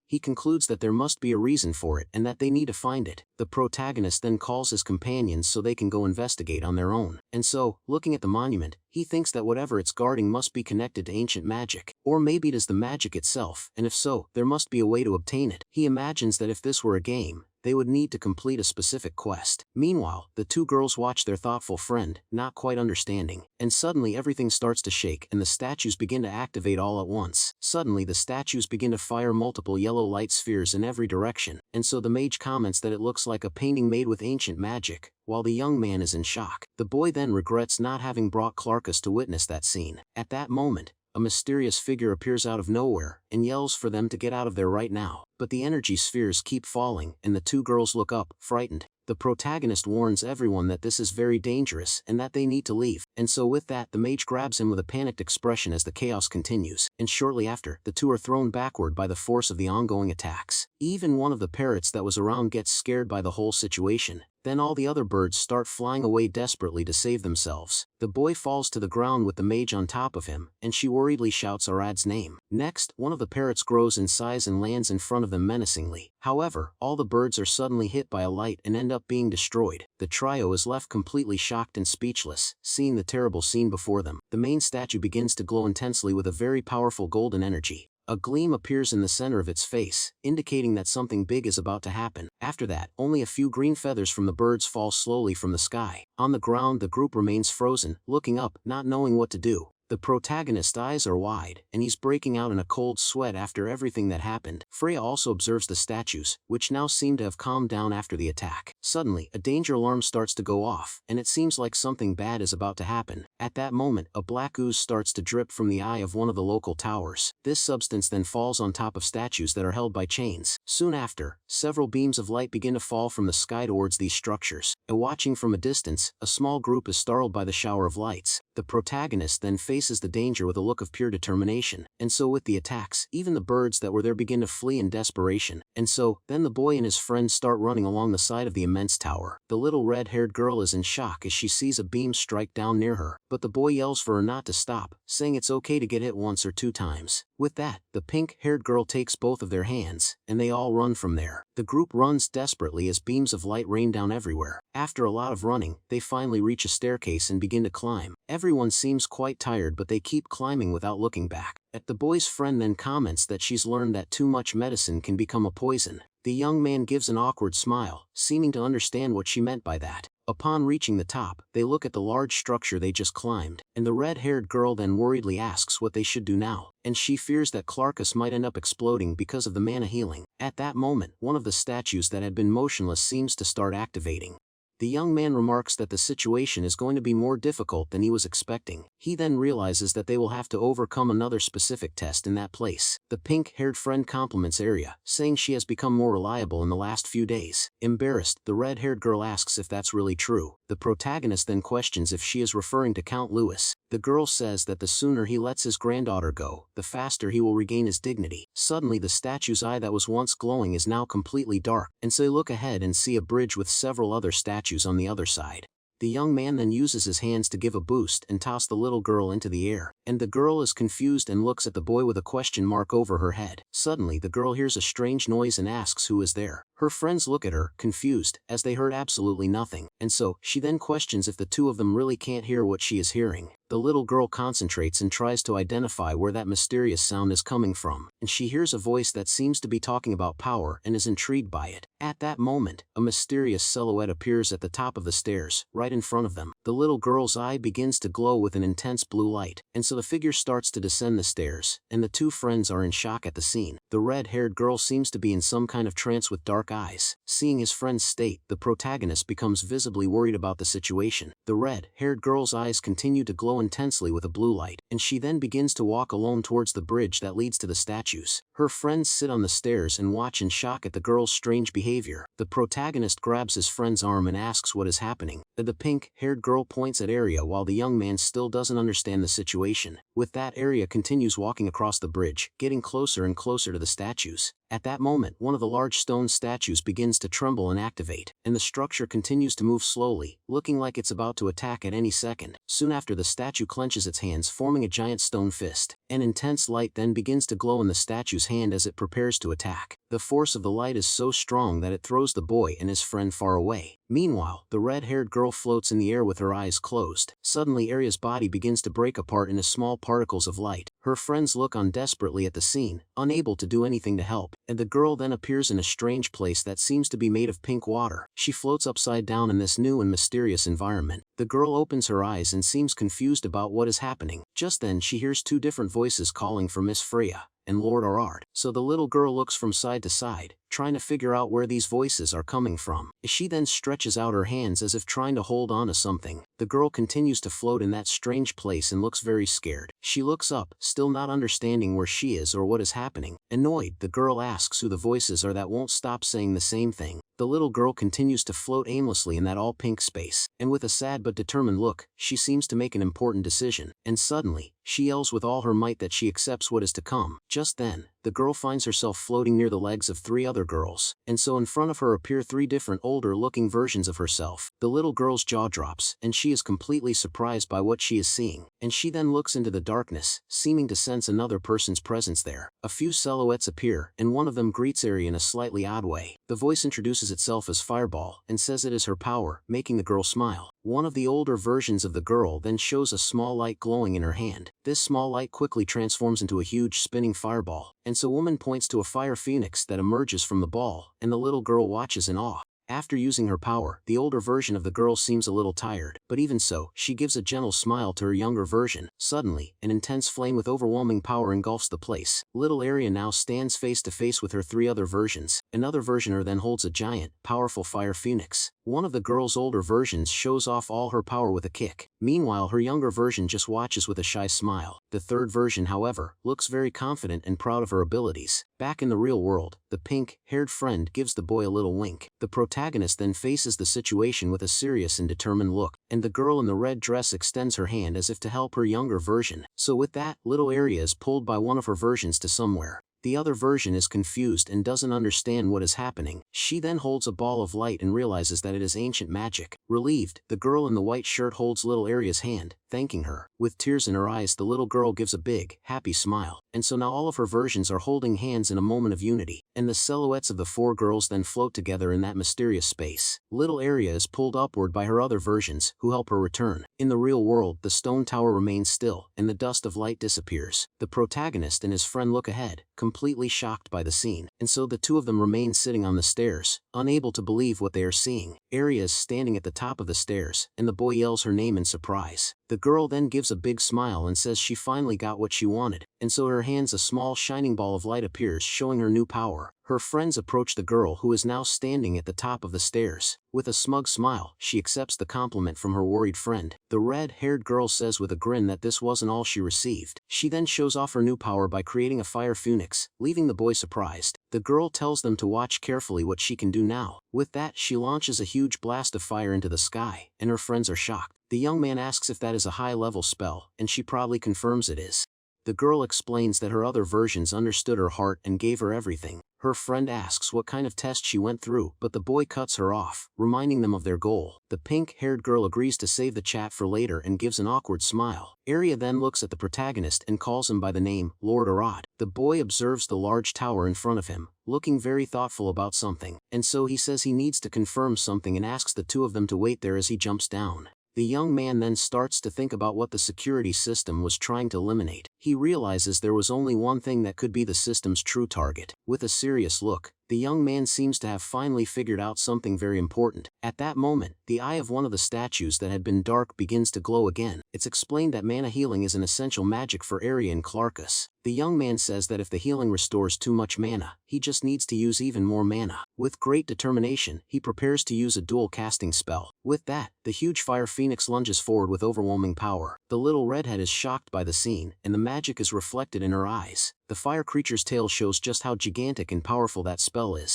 He concludes that there must be a reason for it and that they need to find it. The protagonist then calls his companions so they can go investigate on their own. And so, looking at the monument, he thinks that whatever it's guarding must be connected to ancient magic. Or maybe it is the magic itself, and if so, there must be a way to obtain it. He imagines that if this were a game, they would need to complete a specific quest. Meanwhile, the two girls watch their thoughtful friend, not quite understanding, and suddenly everything starts to shake and the statues begin to activate all at once. Suddenly the statues begin to fire multiple yellow light spheres in every direction, and so the mage comments that it looks like a painting made with ancient magic, while the young man is in shock. The boy then regrets not having brought Clarkus to witness that scene. At that moment, a mysterious figure appears out of nowhere and yells for them to get out of there right now. But the energy spheres keep falling and the two girls look up, frightened. The protagonist warns everyone that this is very dangerous and that they need to leave. And so with that, the mage grabs him with a panicked expression as the chaos continues. And shortly after, the two are thrown backward by the force of the ongoing attacks. Even one of the parrots that was around gets scared by the whole situation. Then all the other birds start flying away desperately to save themselves. The boy falls to the ground with the mage on top of him, and she worriedly shouts Arad's name. Next, one of the parrots grows in size and lands in front of them menacingly. However, all the birds are suddenly hit by a light and end up being destroyed. The trio is left completely shocked and speechless, seeing the terrible scene before them. The main statue begins to glow intensely with a very powerful golden energy. A gleam appears in the center of its face, indicating that something big is about to happen. After that, only a few green feathers from the birds fall slowly from the sky. On the ground, the group remains frozen, looking up, not knowing what to do. The protagonist's eyes are wide, and he's breaking out in a cold sweat after everything that happened. Freya also observes the statues, which now seem to have calmed down after the attack. Suddenly, a danger alarm starts to go off, and it seems like something bad is about to happen. At that moment, a black ooze starts to drip from the eye of one of the local towers. This substance then falls on top of statues that are held by chains. Soon after, several beams of light begin to fall from the sky towards these structures. And watching from a distance, a small group is startled by the shower of lights. The protagonist then faces the danger with a look of pure determination. And so with the attacks, even the birds that were there begin to flee in desperation. And so, then the boy and his friend start running along the side of the immense tower. The little red-haired girl is in shock as she sees a beam strike down near her, but the boy yells for her not to stop, saying it's okay to get hit once or two times. With that, the pink-haired girl takes both of their hands, and they all run from there. The group runs desperately as beams of light rain down everywhere. After a lot of running, they finally reach a staircase and begin to climb. Everyone seems quite tired, but they keep climbing without looking back. The boy's friend then comments that she's learned that too much medicine can become a poison. The young man gives an awkward smile, seeming to understand what she meant by that. Upon reaching the top, they look at the large structure they just climbed, and the red-haired girl then worriedly asks what they should do now, and she fears that Clarkus might end up exploding because of the mana healing. At that moment, one of the statues that had been motionless seems to start activating. The young man remarks that the situation is going to be more difficult than he was expecting. He then realizes that they will have to overcome another specific test in that place. The pink-haired friend compliments Arya, saying she has become more reliable in the last few days. Embarrassed, the red-haired girl asks if that's really true. The protagonist then questions if she is referring to Count Louis. The girl says that the sooner he lets his granddaughter go, the faster he will regain his dignity. Suddenly the statue's eye that was once glowing is now completely dark, and so they look ahead and see a bridge with several other statues on the other side. The young man then uses his hands to give a boost and toss the little girl into the air, and the girl is confused and looks at the boy with a question mark over her head. Suddenly the girl hears a strange noise and asks who is there. Her friends look at her, confused, as they heard absolutely nothing, and so, she then questions if the two of them really can't hear what she is hearing. The little girl concentrates and tries to identify where that mysterious sound is coming from, and she hears a voice that seems to be talking about power and is intrigued by it. At that moment, a mysterious silhouette appears at the top of the stairs, right in front of them. The little girl's eye begins to glow with an intense blue light, and so the figure starts to descend the stairs, and the two friends are in shock at the scene. The red-haired girl seems to be in some kind of trance with dark eyes. Seeing his friend's state, the protagonist becomes visibly worried about the situation. The red-haired girl's eyes continue to glow glow intensely with a blue light, and she then begins to walk alone towards the bridge that leads to the statues. Her friends sit on the stairs and watch in shock at the girl's strange behavior. The protagonist grabs his friend's arm and asks what is happening. The pink-haired girl points at Arya while the young man still doesn't understand the situation. With that, Arya continues walking across the bridge, getting closer and closer to the statues. At that moment, one of the large stone statues begins to tremble and activate, and the structure continues to move slowly, looking like it's about to attack at any second. Soon after, the statue clenches its hands, forming a giant stone fist. An intense light then begins to glow in the statue's hand as it prepares to attack. The force of the light is so strong that it throws the boy and his friend far away. Meanwhile, the red-haired girl floats in the air with her eyes closed. Suddenly, Arya's body begins to break apart into small particles of light. Her friends look on desperately at the scene, unable to do anything to help, and the girl then appears in a strange place that seems to be made of pink water. She floats upside down in this new and mysterious environment. The girl opens her eyes and seems confused about what is happening. Just then, she hears two different voices calling for Miss Freya and Lord Arad. So the little girl looks from side to side, trying to figure out where these voices are coming from. She then stretches out her hands as if trying to hold on to something. The girl continues to float in that strange place and looks very scared. She looks up, still not understanding where she is or what is happening. Annoyed, the girl asks who the voices are that won't stop saying the same thing. The little girl continues to float aimlessly in that all-pink space, and with a sad but determined look, she seems to make an important decision. And suddenly, she yells with all her might that she accepts what is to come. Just then, the girl finds herself floating near the legs of three other girls, and so in front of her appear three different older-looking versions of herself. The little girl's jaw drops, and she is completely surprised by what she is seeing, and she then looks into the darkness, seeming to sense another person's presence there. A few silhouettes appear, and one of them greets Arya in a slightly odd way. The voice introduces itself as Fireball, and says it is her power, making the girl smile. One of the older versions of the girl then shows a small light glowing in her hand. This small light quickly transforms into a huge spinning fireball, and so woman points to a fire phoenix that emerges from the ball, and the little girl watches in awe. After using her power, the older version of the girl seems a little tired, but even so, she gives a gentle smile to her younger version. Suddenly, an intense flame with overwhelming power engulfs the place. Little Arya now stands face to face with her three other versions. Another versioner then holds a giant, powerful fire phoenix. One of the girl's older versions shows off all her power with a kick. Meanwhile, her younger version just watches with a shy smile. The third version, however, looks very confident and proud of her abilities. Back in the real world, the pink-haired friend gives the boy a little wink. The protagonist then faces the situation with a serious and determined look, and the girl in the red dress extends her hand as if to help her younger version. So with that, little Arya is pulled by one of her versions to somewhere. The other version is confused and doesn't understand what is happening. She then holds a ball of light and realizes that it is ancient magic. Relieved, the girl in the white shirt holds little Arya's hand, thanking her. With tears in her eyes, the little girl gives a big, happy smile. And so now all of her versions are holding hands in a moment of unity, and the silhouettes of the four girls then float together in that mysterious space. Little Arya is pulled upward by her other versions, who help her return. In the real world, the stone tower remains still, and the dust of light disappears. The protagonist and his friend look ahead, completely shocked by the scene, and so the two of them remain sitting on the stairs, unable to believe what they are seeing. Arya is standing at the top of the stairs, and the boy yells her name in surprise. The girl then gives a big smile and says she finally got what she wanted, and so in her hands a small shining ball of light appears, showing her new power. Her friends approach the girl, who is now standing at the top of the stairs. With a smug smile, she accepts the compliment from her worried friend. The red-haired girl says with a grin that this wasn't all she received. She then shows off her new power by creating a fire phoenix, leaving the boy surprised. The girl tells them to watch carefully what she can do now. With that, she launches a huge blast of fire into the sky, and her friends are shocked. The young man asks if that is a high-level spell, and she proudly confirms it is. The girl explains that her other versions understood her heart and gave her everything. Her friend asks what kind of test she went through, but the boy cuts her off, reminding them of their goal. The pink-haired girl agrees to save the chat for later and gives an awkward smile. Arya then looks at the protagonist and calls him by the name, Lord Arad. The boy observes the large tower in front of him, looking very thoughtful about something, and so he says he needs to confirm something and asks the two of them to wait there as he jumps down. The young man then starts to think about what the security system was trying to eliminate. He realizes there was only one thing that could be the system's true target. With a serious look, the young man seems to have finally figured out something very important. At that moment, the eye of one of the statues that had been dark begins to glow again. It's explained that mana healing is an essential magic for Arya and Clarkus. The young man says that if the healing restores too much mana, he just needs to use even more mana. With great determination, he prepares to use a dual casting spell. With that, the huge fire phoenix lunges forward with overwhelming power. The little redhead is shocked by the scene, and the magic is reflected in her eyes. The fire creature's tail shows just how gigantic and powerful that spell is.